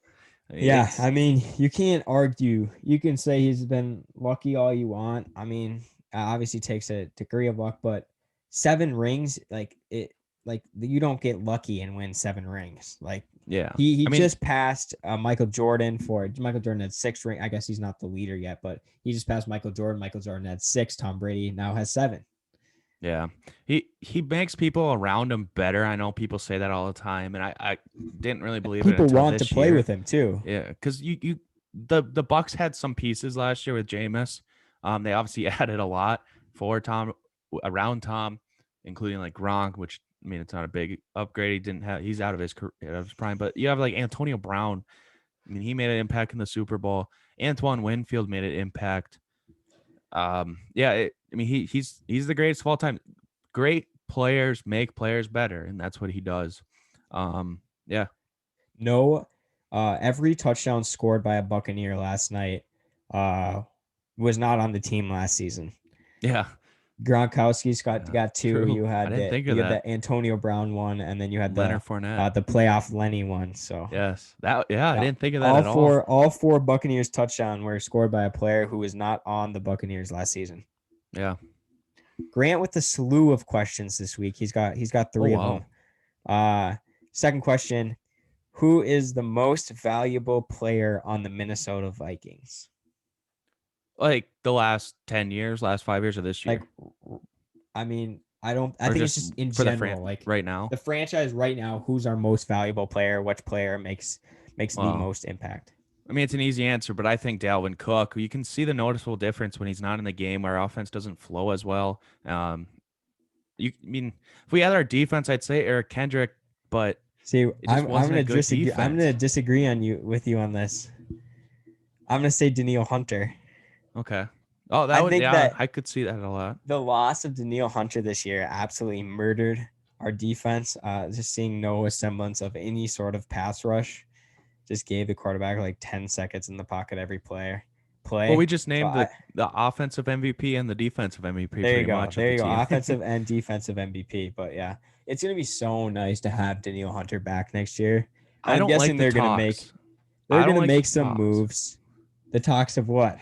I mean, Yeah, it's I mean, you can't argue. You can say he's been lucky all you want. I mean, obviously takes a degree of luck, but 7 rings, you don't get lucky and win 7 rings. Like yeah. he I mean, just passed Michael Jordan for Michael Jordan had 6 ring. I guess he's not the leader yet, but he just passed Michael Jordan. Michael Jordan had 6. Tom Brady now has 7. yeah, he makes people around him better. I know people say that all the time, and I didn't really believe it People until want to this play with year. him too. Yeah, because the Bucks had some pieces last year with Jameis. They obviously added a lot for Tom around Tom, including like Gronk, which I mean it's not a big upgrade. He's out of his prime, but you have like Antonio Brown. I mean he made an impact in the Super Bowl. Antoine Winfield made an impact. Yeah, I mean he's the greatest of all time. Great players make players better, and that's what he does. Yeah, No, every touchdown scored by a Buccaneer last night uh, was not on the team last season. yeah, Gronkowski's got two. true. You I had didn't the think of you had that. the Antonio Brown one, and then you had Leonard Fournette. the playoff Lenny one. So Yes. That yeah, I yeah, didn't think of that at all. all four Buccaneers touchdown were scored by a player who was not on the Buccaneers last season. Yeah. Grant with a slew of questions this week. He's got Oh 3 of wow. them. Second question: who is the most valuable player on the Minnesota Vikings? Like the last 10 years, last 5 years of this Like, year I mean, I don't. I or think it's just just in for the general, like right now. the franchise right now. Who's our most valuable player? Which player makes the Well, most impact? I mean it's an easy answer, but I think Dalvin Cook, you can see the noticeable difference when he's not in the game. Our offense doesn't flow as well. I mean, if we had our defense, I'd say Eric Kendrick, but See, it just I'm wasn't a gonna good disagree. I'm gonna defense. disagree with you on this. I'm gonna say Daniil Hunter. Okay. Oh, that I would think yeah, that I could see that a lot. the loss of Daniil Hunter this year absolutely murdered our defense. Just seeing no semblance of any sort of pass rush just gave the quarterback like 10 seconds in the pocket every Well, play. we just So named the offensive MVP and the defensive MVP there you pretty go. much of There the you go. team. Offensive and defensive MVP. But yeah, it's gonna be so nice to have Daniil Hunter back next year. I I'm don't like guessing the they're gonna make talks. I don't like the some talks moves. The talks of what?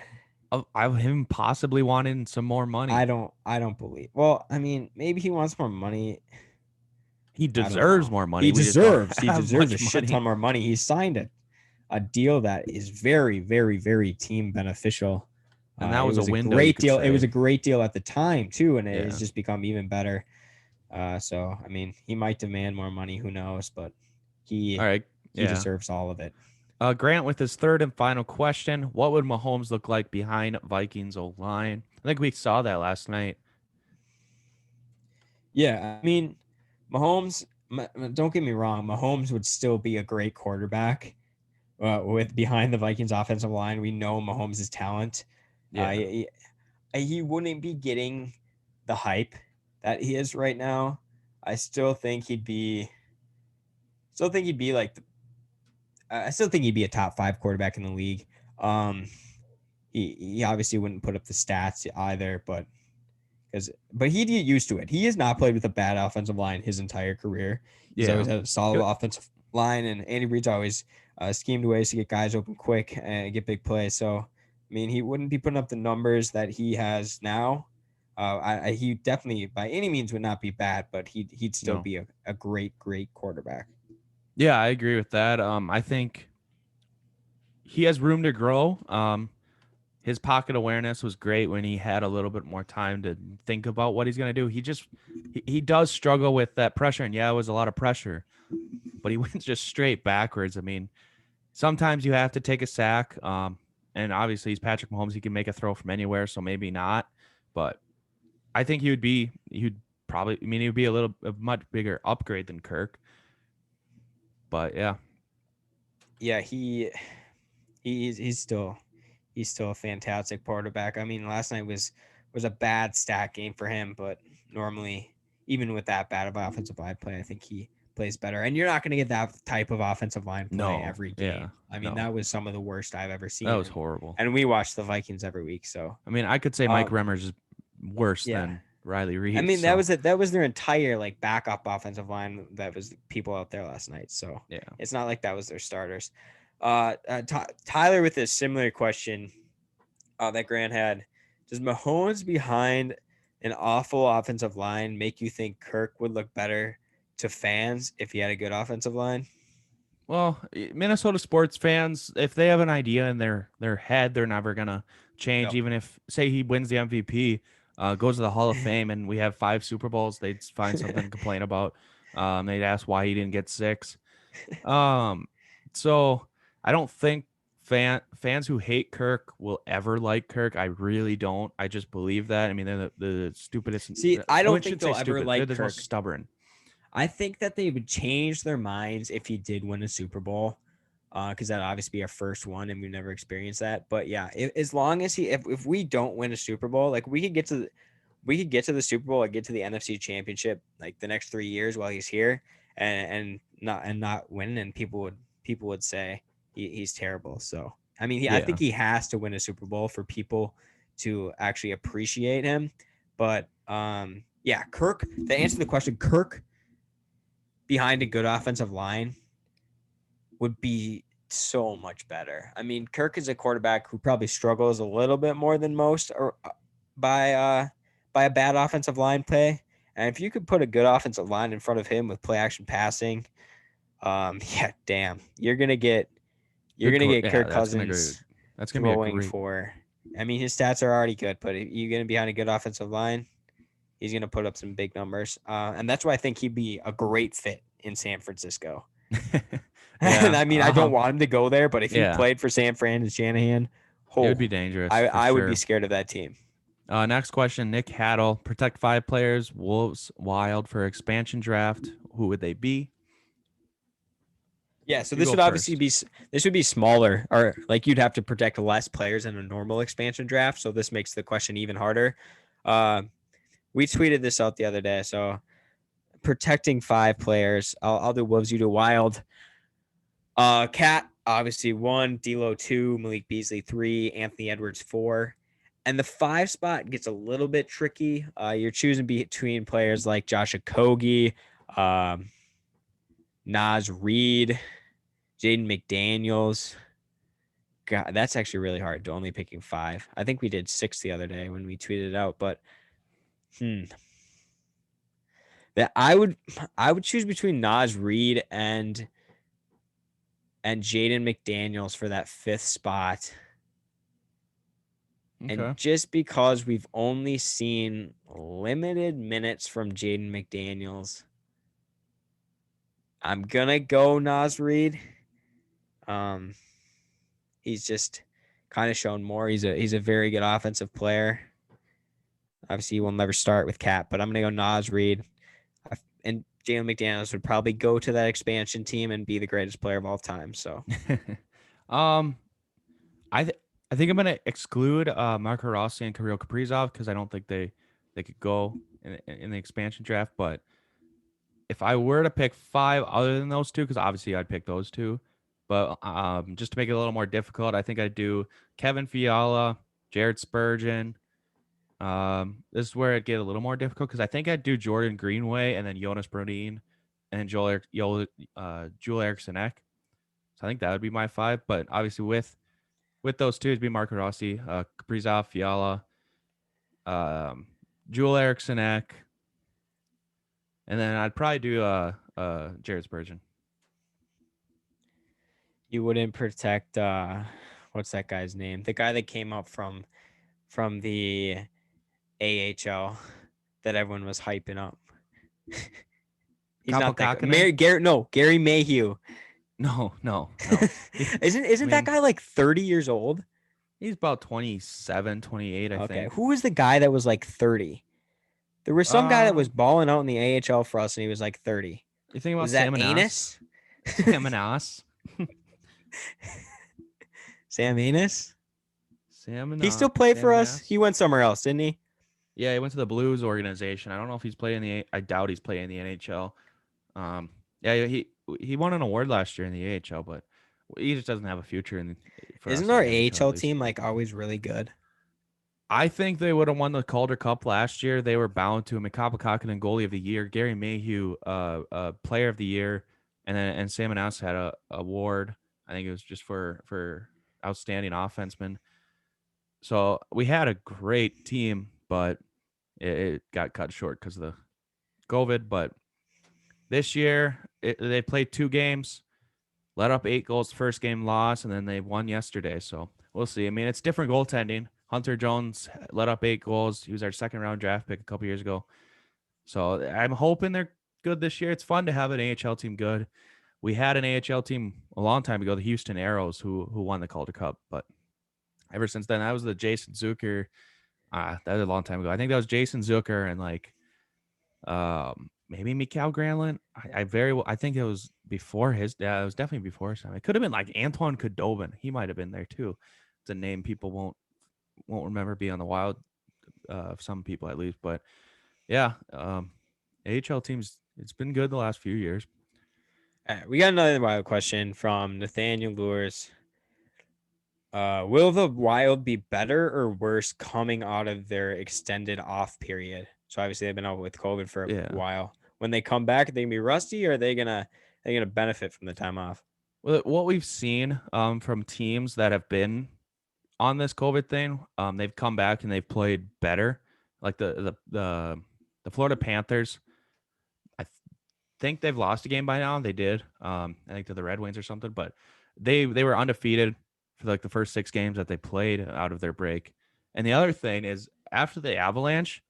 of him possibly wanting some more money. I don't believe. Well, I mean, maybe he wants more money. He I don't deserves know. more money. We just don't He have deserves a much shit ton money. more money. He signed a deal that is very, very, very team beneficial. And that It was a was a window, you great could deal. It was say. a great deal at the time too, and it has Yeah. just become even better. So I mean, he might demand more money. Who knows? But All he right. he Yeah. deserves all of it. Grant with his third and final question. What would Mahomes look like behind Vikings O line? I think we saw that last night. Yeah, I mean, Mahomes. Don't get me wrong. Mahomes would still be a great quarterback with behind the Vikings offensive line. We know Mahomes' talent. Yeah. He wouldn't be getting the hype that he is right now. I still think like I still think he'd be a top 5 quarterback in the league. Um, he obviously wouldn't put up the stats either, but he'd get used to it. He has not played with a bad offensive line his entire career. He's Yeah. always had a solid offensive line, and Andy Reid's always schemed ways to get guys open quick and get big plays. So, I mean, he wouldn't be putting up the numbers that he has now. He definitely, by any means, would not be bad, but he'd still No. be a great quarterback. Yeah, I agree with that. I think he has room to grow. His pocket awareness was great when he had a little bit more time to think about what he's going to do. He does struggle with that pressure, and yeah, it was a lot of pressure, but he went just straight backwards. I mean, sometimes you have to take a sack. And obviously he's Patrick Mahomes. He can make a throw from anywhere, so maybe not. But I think he'd probably. I mean, he would be a much bigger upgrade than Kirk. But yeah, Yeah, he's still a fantastic quarterback. I mean, last night was a bad stat game for him, but normally, even with that bad of offensive line play, I think he plays better. And you're not going to get that type of offensive line play No, every yeah, game. I mean, no, that was some of the worst I've ever that seen. was horrible. And we watch the Vikings every week. So, I mean, I could say Mike Remmers is worse yeah. than Riley I Reed. mean, that So was it. That was their entire like backup offensive line that was people out there last night. So yeah, it's not like that was their starters. Tyler with a similar question that Grant had. Does Mahomes behind an awful offensive line make you think Kirk would look better to fans if he had a good offensive line? well, Minnesota sports fans, if they have an idea in their head, they're never gonna change. No. Even if, say, he wins the MVP, goes to the Hall of Fame, and we have 5 Super Bowls, they'd find something to complain about. They'd ask why he didn't get 6. Um, so I don't think fans who hate Kirk will ever like Kirk. I really don't. I just believe that. I mean, they're the stupidest. See, I don't think shouldn't say they'll ever stupid. They're like the most Kirk. stubborn. I think that they would change their minds if he did win a Super Bowl, because that'd obviously be our first one, and we've never experienced that. But yeah, as long as if we don't win a Super Bowl, like we could get to the Super Bowl and get to the NFC Championship like the next 3 years while he's here, and not win, and people would say he's terrible. So I mean, I Yeah. think he has to win a Super Bowl for people to actually appreciate him. But yeah, Kirk. To answer the question, Kirk behind a good offensive line would be so much better. I mean, Kirk is a quarterback who probably struggles a little bit more than most or by a bad offensive line play. And if you could put a good offensive line in front of him with play action passing, yeah, damn, you're gonna get Kirk Cousins That's gonna be a throwing great. for. I mean, his stats are already good, but if you're gonna be behind a good offensive line, he's gonna put up some big numbers. And that's why I think he'd be a great fit in San Francisco. And Yeah. I mean, I don't want him to go there, but if he Yeah. played for San Fran and Shanahan, It would be dangerous. I would be scared of that team. Next question, Nick Haddle. Protect 5 players, Wolves, Wild for expansion draft. Who would they be? Yeah, so You this go would obviously first. this would be smaller, or like you'd have to protect less players in a normal expansion draft. So this makes the question even harder. We tweeted this out the other day. So protecting 5 players. I'll do Wolves, you do Wild. Cat obviously 1, D'Lo 2, Malik Beasley 3, Anthony Edwards 4. And the 5 spot gets a little bit tricky. You're choosing between players like Josh Okogie, Nas Reed, Jaden McDaniels. God, that's actually really hard to only picking 5. I think we did 6 the other day when we tweeted it out, but that I would choose between Nas Reed and Jaden McDaniels for that 5th spot. Okay. And just because we've only seen limited minutes from Jaden McDaniels, I'm gonna go Nas Reed. He's just kind of shown more. He's a very good offensive player. Obviously, he will never start with Cat, but I'm gonna go Nas Reed. And Jalen McDaniels would probably go to that expansion team and be the greatest player of all time. So, I think I'm gonna exclude Marco Rossi and Kirill Kaprizov because I don't think they could go in the expansion draft. But if I were to pick 5 other than those 2, because obviously I'd pick those 2, but just to make it a little more difficult, I think I'd do Kevin Fiala, Jared Spurgeon. This is where it'd get a little more difficult because I think I'd do Jordan Greenway and then Jonas Brodin and Joel Eriksson Ek. So I think that would be my 5. But obviously with those 2, it'd be Marco Rossi, Kaprizov, Fiala, Joel Eriksson Ek, and then I'd probably do Jared Spurgeon. you wouldn't protect what's that guy's name? The guy that came up from the AHL that everyone was hyping up. He's not that good. Gary Mayhew. No. Isn't that guy like 30 years old? He's about 27, 28, I think. Who was the guy that was like 30? There was some guy that was balling out in the AHL for us, and he was like 30. You think about was that Anus? Sam Anas? Sam Anas? Sam Anas. He still played for us? He went somewhere else, didn't he? Yeah, he went to the Blues organization. I don't know if he's playing I doubt he's playing the NHL. Yeah, he won an award last year in the AHL, but he just doesn't have a future for Isn't us in our the NHL at AHL least. team like always really good? I think they would have won the Calder Cup last year. They were bound to. Mikapa Kakkonen goalie of the year, Gary Mayhew player of the year, and Sam Anaus had a award. I think it was just for outstanding offenseman. So we had a great team, but it got cut short because of the COVID. But this year they played 2 games, let up 8 goals first game, loss, and then they won yesterday. So we'll see. I mean, it's different goaltending. Hunter Jones let up 8 goals. He was our second round draft pick a couple years ago. So I'm hoping they're good this year. It's fun to have an AHL team good. We had an AHL team a long time ago, the Houston Aeros, who won the Calder Cup. But ever since then, that was the Jason Zucker. That was a long time ago. I think that was Jason Zucker and like maybe Mikael Granlund. I very well. I think it was before his. Yeah, it was definitely before his time. It could have been like Antoine Khudobin. He might have been there too. It's a name people won't remember being on the Wild. Some people at least, but yeah, AHL teams. It's been good the last few years. All right, we got another Wild question from Nathaniel Lures. Will the Wild be better or worse coming out of their extended off period? So obviously they've been out with COVID for a Yeah. while. When they come back, are they gonna be rusty, or are they gonna benefit from the time off? Well, what we've seen from teams that have been on this COVID thing, they've come back and they've played better. Like the Florida Panthers, I think they've lost a game by now. They did, I think to the Red Wings or something, but they were undefeated for like the first 6 games that they played out of their break. And the other thing is after the Avalanche,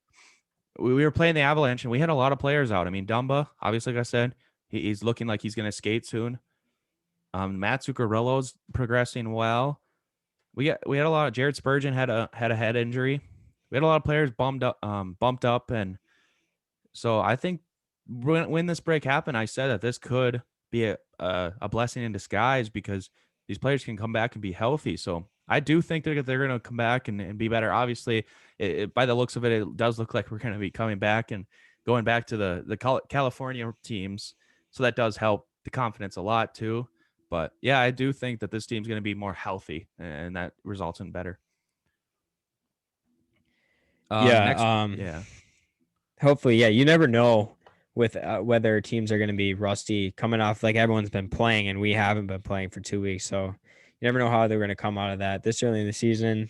we were playing the Avalanche and we had a lot of players out. I mean, Dumba, obviously, like I said, he's looking like he's going to skate soon. Matt Zuccarello's progressing well. We had a lot of Jared Spurgeon had a head injury. We had a lot of players bumped up, and so I think when this break happened, I said that this could be a blessing in disguise because these players can come back and be healthy. So I do think they're going to come back and be better. Obviously, by the looks of it, it does look like we're going to be coming back and going back to the California teams. So that does help the confidence a lot too. But yeah, I do think that this team's going to be more healthy, and that results in better. Next, Yeah. yeah, Hopefully, yeah. You never know with whether teams are going to be rusty coming off like everyone's been playing and we haven't been playing for 2 weeks. So you never know how they're going to come out of that this early in the season.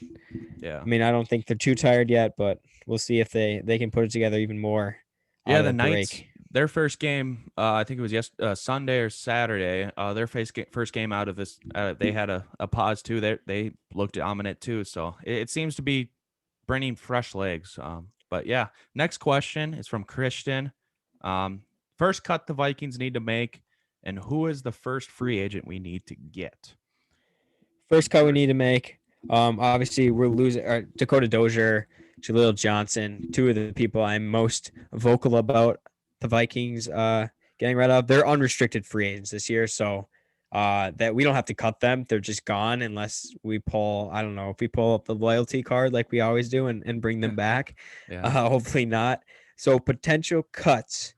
yeah. I mean, I don't think they're too tired yet, but we'll see if they can put it together even more out Yeah, of the the Knights, break. their first game, I think it was Sunday or Saturday. Their first game out of this, they had a pause too. They looked dominant too. So it seems to be bringing fresh legs. But yeah, next question is from Christian. Um, First cut the Vikings need to make, and who is the first free agent we need to get? First cut we First, need to make. Obviously we're losing Dakota Dozier, Jaleel Johnson, two of the people I'm most vocal about the Vikings getting rid of. They're unrestricted free agents this year, so that we don't have to cut them. They're just gone unless we pull, I don't know, if we pull up the loyalty card like we always do and bring them back. yeah, Hopefully not. So potential cuts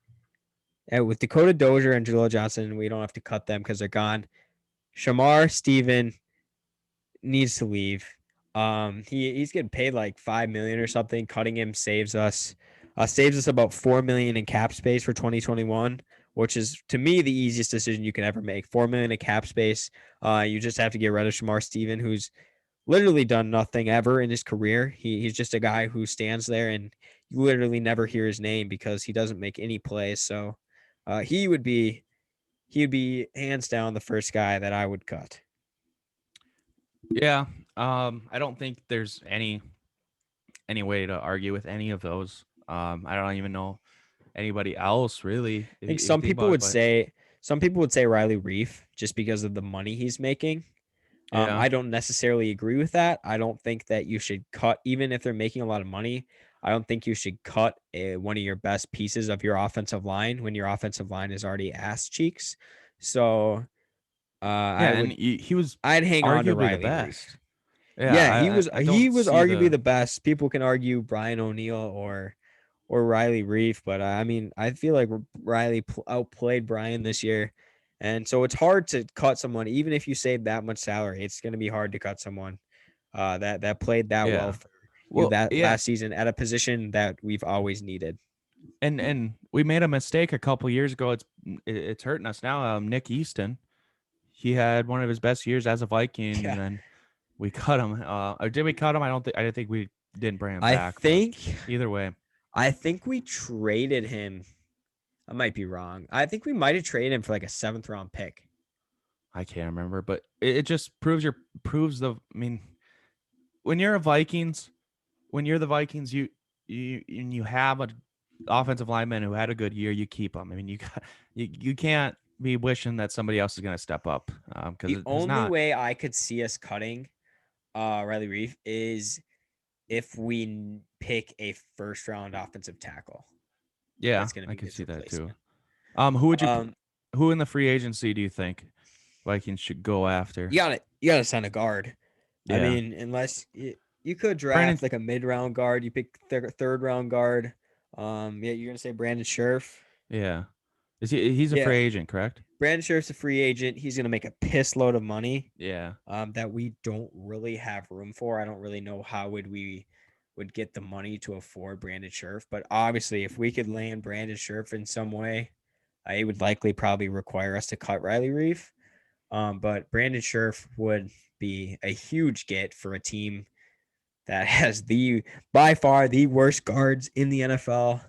with Dakota Dozier and Jaleel Johnson, we don't have to cut them because they're gone. Shamar Steven needs to leave. He's getting paid like 5 million or something. Cutting him saves us about 4 million in cap space for 2021, which is to me the easiest decision you can ever make. 4 million in cap space. You just have to get rid of Shamar Steven, who's literally done nothing ever in his career. He's just a guy who stands there and you literally never hear his name because he doesn't make any plays. So he would be hands down the first guy that I would cut. yeah. I don't think there's any way to argue with any of those. I don't even know anybody else really I think if you think about it, but some people would say Riley Reef just because of the money he's making. yeah, I don't necessarily agree with that. I don't think that you should cut, even if they're making a lot of money. I don't think you should cut one of your best pieces of your offensive line when your offensive line is already ass cheeks. So yeah, I and would he was I'd hang on to arguably the Riley Reef. best. Yeah, Yeah, he was I he don't was see arguably the the best. People can argue Brian O'Neill or or Riley Reef, but I mean, I feel like Riley outplayed Brian this year. And so it's hard to cut someone, even if you save that much salary. It's going to be hard to cut someone that played that well Yeah. for you Well, that yeah, last season at a position that we've always needed. and we made a mistake a couple years ago. It's hurting us now. Nick Easton, he had one of his best years as a Viking, Yeah, and then we cut him. Or did we cut him? I didn't think we didn't bring him I back, but think either way, I think we traded him. I might be wrong. I think we might have traded him for like a 7th round pick. I can't remember. But it just proves the. I mean, when you're a Vikings, when you're the Vikings, you have a offensive lineman who had a good year, you keep him. I mean, you can't be wishing that somebody else is going to step up because The there's only not. way I could see us cutting Riley Reef is if we pick a 1st round offensive tackle. Yeah, That's going to I be could his see that too. replacement. Who would you? Um, Who in the free agency do you think Vikings should go after? you got to sign a guard. I Yeah, mean, unless you could Brandon. draft like a mid-round guard, you pick 3rd round guard. Yeah, you're gonna say Brandon Scherf. Yeah, is he? He's a Yeah, free agent, correct? Brandon Scherf's a free agent. He's gonna make a piss load of money. Yeah, That we don't really have room for. I don't really know how we would get the money to afford Brandon Scherf, but obviously, if we could land Brandon Scherf in some way, it would likely probably require us to cut Riley Reef. But Brandon Scherf would be a huge get for a team that has the by far the worst guards in the NFL.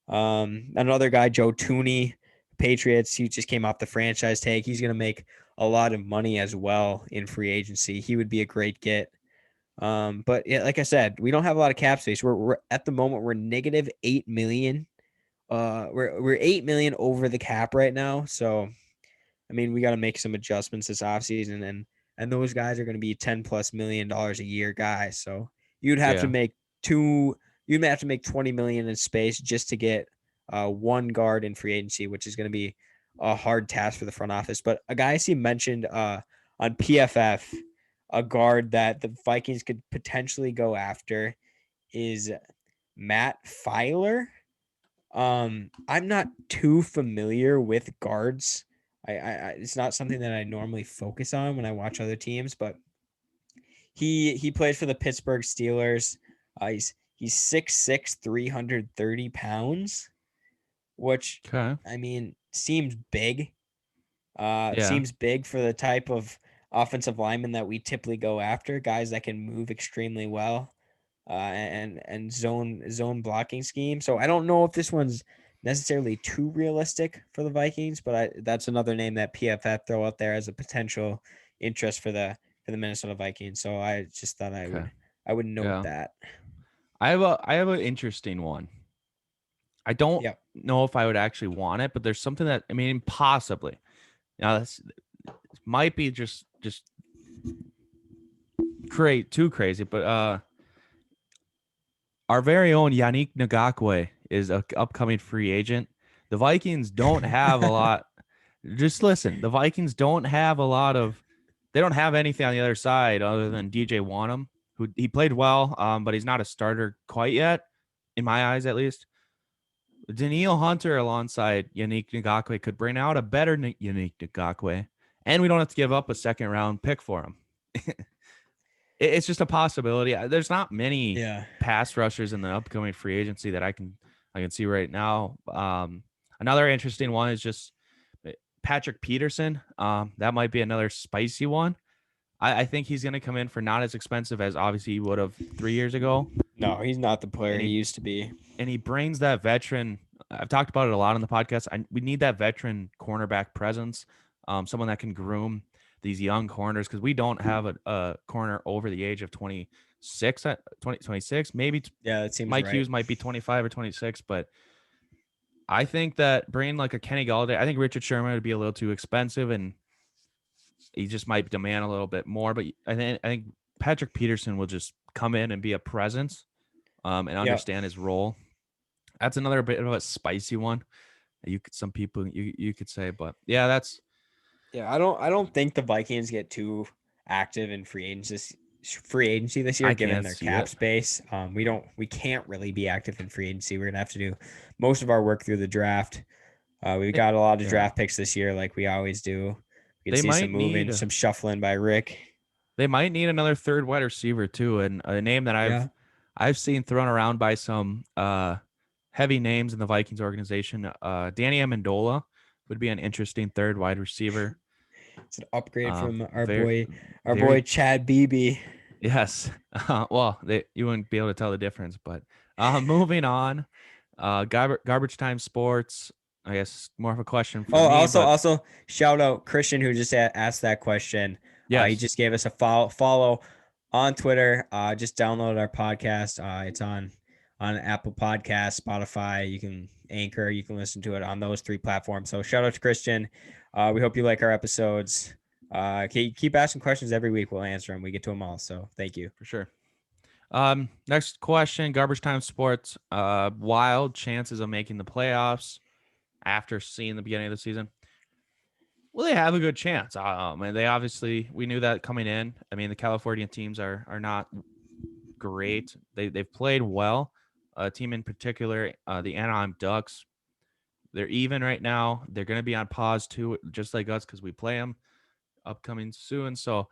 Another guy, Joe Tooney, Patriots. He just came off the franchise tag. He's going to make a lot of money as well in free agency. He would be a great get. But yeah, like I said, we don't have a lot of cap space. We're at the moment we're negative 8 million. We're 8 million over the cap right now. So I mean, we got to make some adjustments this offseason, and those guys are going to be $10+ million a year guys. So you'd have to yeah, make two. You'd have to make 20 million in space just to get one guard in free agency, which is going to be a hard task for the front office. But a guy I see mentioned on PFF, a guard that the Vikings could potentially go after is Matt Filer. I'm not too familiar with guards. It's not something that I normally focus on when I watch other teams, but he played for the Pittsburgh Steelers. He's 6'6", 330 pounds, which okay, I mean seems big. yeah, Seems big for the type of offensive lineman that we typically go after, guys that can move extremely well, and zone blocking scheme. So I don't know if this one's necessarily too realistic for the Vikings, but that's another name that PFF throw out there as a potential interest for the Minnesota Vikings. So I just thought okay, I would note yeah. that. I have an interesting one. I don't Yep. know if I would actually want it, but there's something that I mean, possibly. Now this might be just too crazy, but our very own Yannick Ngakwe is a upcoming free agent. The Vikings don't have a lot. Just listen, the Vikings don't have a lot of. They don't have anything on the other side other than DJ Wanham, who he played well, but he's not a starter quite yet, in my eyes at least. Daniil Hunter alongside Yannick Ngakwe could bring out a better Yannick Ngakwe, and we don't have to give up a second round pick for him. It's just a possibility. There's not many Yeah. pass rushers in the upcoming free agency that I can see right now. Another interesting one is just Patrick Peterson. That might be another spicy one. I think he's going to come in for not as expensive as obviously he would have 3 years ago, No, he's not the player and he he used to be. and he brings that veteran. I've talked about it a lot on the podcast. We need that veteran cornerback presence, someone that can groom these young corners because we don't have a corner over the age of 26 at 26. Maybe Yeah, that seems Mike right. Hughes might be 25 or 26, but I think that bringing like a Kenny Galladay, I think Richard Sherman would be a little too expensive and he just might demand a little bit more. But I think Patrick Peterson will just come in and be a presence and Yeah. understand his role. That's another bit of a spicy one. Some people you could say, but yeah, that's Yeah, I don't think the Vikings get too active in free agency free agency this year, I given can't their see cap it. space. We can't really be active in free agency. We're gonna have to do most of our work through the draft. We They, got a lot of yeah, draft picks this year, like we always do. We can they see some might moving, need some shuffling by Rick. they might need another third wide receiver too, and a name that Yeah. I've seen thrown around by some heavy names in the Vikings organization. Danny Amendola would be an interesting third wide receiver. It's an upgrade from Very, our boy very Chad Beebe. yes. Well, you wouldn't be able to tell the difference, but moving on. Garbage time sports. I guess more of a question for Oh, me, but also shout out Christian who just asked that question. He yes, just gave us a follow on Twitter. Just download our podcast. It's on Apple Podcasts, Spotify. You can Anchor. You can listen to it on those 3 platforms. So shout out to Christian. We hope you like our episodes. Keep asking questions every week. We'll answer them. We get to them all. So thank you. for sure. Next question, garbage time sports. Wild chances of making the playoffs after seeing the beginning of the season. Well, they have a good chance. And they obviously we knew that coming in. I mean, the California teams are not great. They've played well. A team in particular, the Anaheim Ducks. They're even right now. They're going to be on pause too, just like us, because we play them upcoming soon. So,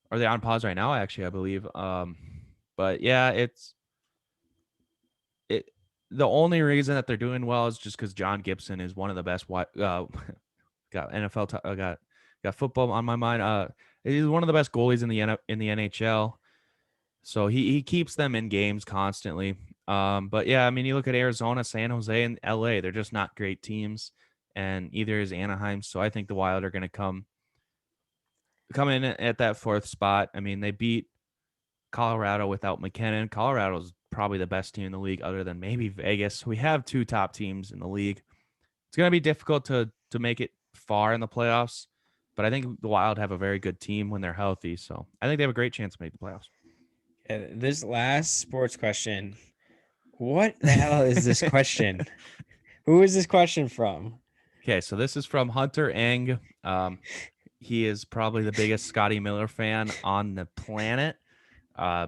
are they on pause right now? Actually, I believe. But yeah, it. The only reason that they're doing well is just because John Gibson is one of the best. Got NFL. Got football on my mind. He's one of the best goalies in the NHL. So he keeps them in games constantly. But yeah, I mean, you look at Arizona, San Jose, and LA. They're just not great teams, and either is Anaheim. So I think the Wild are going to come in at that 4th spot. I mean, they beat Colorado without McKinnon. Colorado's probably the best team in the league, other than maybe Vegas. We have 2 top teams in the league. It's going to be difficult to make it far in the playoffs, but I think the Wild have a very good team when they're healthy. So I think they have a great chance to make the playoffs. This last sports question. What the hell is this question? Who is this question from? Okay, so this is from Hunter Eng. He is probably the biggest Scotty Miller fan on the planet.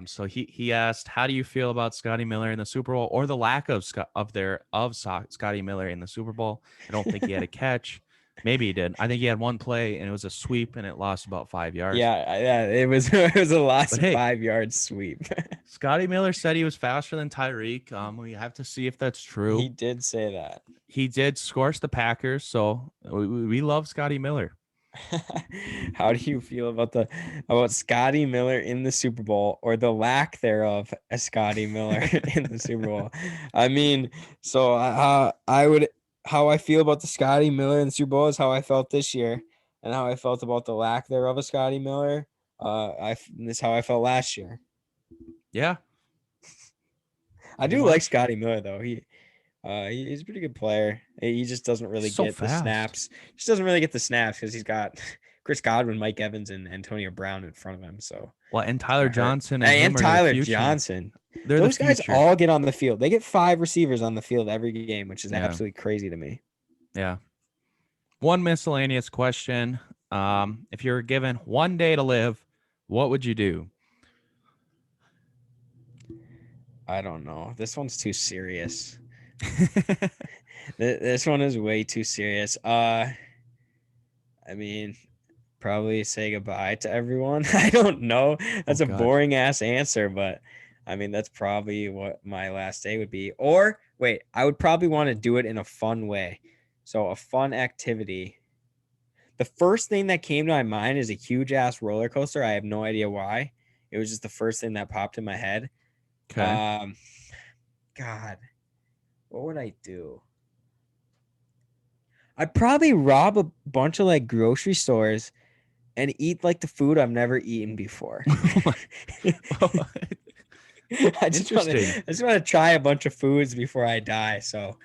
So he asked, "How do you feel about Scotty Miller in the Super Bowl, or the lack of Scotty Miller in the Super Bowl?" I don't think he had a catch. Maybe he did. I think he had one play, and it was a sweep, and it lost about 5 yards. Yeah, it was it was a loss But of hey, 5 yard sweep. Scotty Miller said he was faster than Tyreek. We have to see if that's true. He did say that. He did scorch the Packers, so we love Scotty Miller. How do you feel about Scotty Miller in the Super Bowl, or the lack thereof of Scotty Miller in the Super Bowl? I mean, so how I feel about the Scotty Miller in the Super Bowl is how I felt this year, and how I felt about the lack thereof of Scotty Miller. This is how I felt last year. Yeah, I pretty do like much. Scotty Miller though. He's a pretty good player. He just doesn't really So get the fast. snaps. Just doesn't really get the snaps because he's got Chris Godwin, Mike Evans, and Antonio Brown in front of him. So Well, and it's Tyler gonna hurt. Johnson and And him are the Tyler future. Johnson. They're the Those guys future. all get on the field. They get 5 receivers on the field every game, which is Yeah. absolutely crazy to me. Yeah. One miscellaneous question. If you were given one day to live, what would you do? I don't know. This one's too serious. This one is way too serious. I mean, probably say goodbye to everyone. I don't know. That's Oh a God. boring ass answer, but I mean, that's probably what my last day would be. Or wait, I would probably want to do it in a fun way. So, a fun activity. The first thing that came to my mind is a huge ass roller coaster. I have no idea why. It was just the first thing that popped in my head. Okay. God, what would I do? I'd probably rob a bunch of like grocery stores and eat like the food I've never eaten before. I just want to try a bunch of foods before I die. So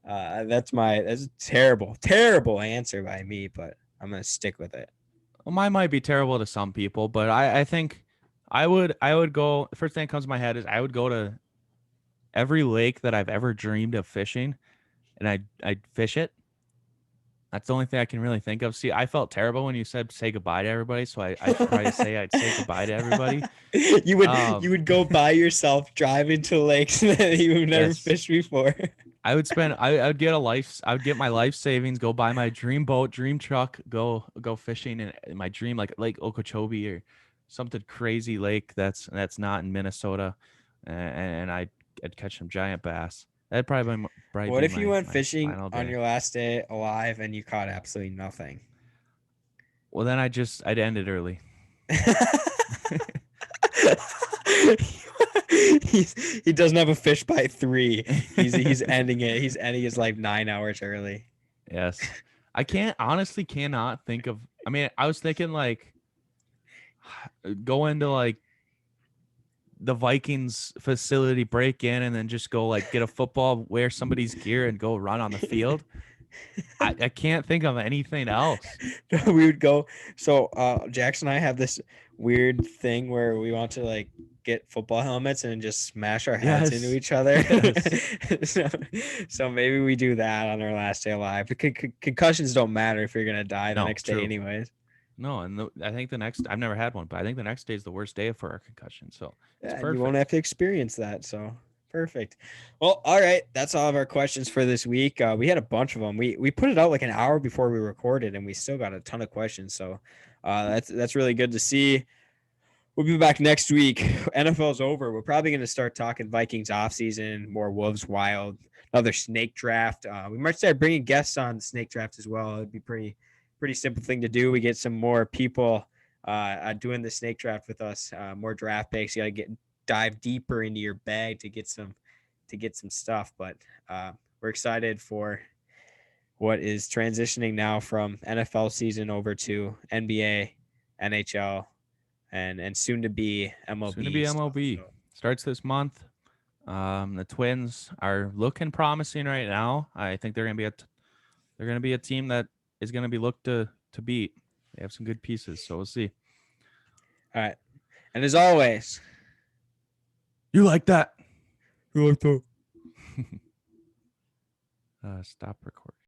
that's a terrible answer by me, but I'm gonna stick with it. Well, mine might be terrible to some people, but I think I would go. The first thing that comes to my head is I would go to every lake that I've ever dreamed of fishing, and I'd fish it. That's the only thing I can really think of. See, I felt terrible when you said say goodbye to everybody, so I should probably say I'd say goodbye to everybody. You would go by yourself, drive into lakes that you've never Yes, fished before. I would get I would get my life savings, go buy my dream boat, dream truck, go fishing in my dream like Lake Okeechobee or something crazy lake that's not in Minnesota, and I'd catch some giant bass. That'd probably What be if you went my fishing final on day. your last day alive and you caught absolutely nothing? Well, then I'd end it early. He doesn't have a fish by 3. He's ending it. He's ending his life 9 hours early. Yes. I can't honestly cannot think of I mean, I was thinking like go into like the Vikings facility, break in and then just go like get a football, wear somebody's gear and go run on the field. I can't think of anything else. We would go. So Jackson and I have this weird thing where we want to like get football helmets and just smash our heads into Yes. each other. Yes. so, so maybe we do that on our last day alive. The concussions don't matter if you're gonna die the No, next day true. anyways. No, and I think the next I've never had one, but I think the next day is the worst day for our concussion. So it's Yeah, and you won't have perfect. to experience that. So perfect. Well, all right. That's all of our questions for this week. We had a bunch of them. We put it out like an hour before we recorded, and we still got a ton of questions. So that's really good to see. We'll be back next week. NFL's over. We're probably going to start talking Vikings offseason, more Wolves Wild, another snake draft. We might start bringing guests on the snake draft as well. It'd be pretty simple thing to do. We get some more people doing the snake draft with us, more draft picks. You got to dive deeper into your bag to get some stuff. But we're excited for what is transitioning now from NFL season over to NBA, NHL, and soon to be Soon to MLB be stuff. MLB. So Starts this month. The Twins are looking promising right now. I think they're gonna be a team that is gonna be looked to beat. They have some good pieces, so we'll see. all right, and as always, You like that? you like to Stop recording.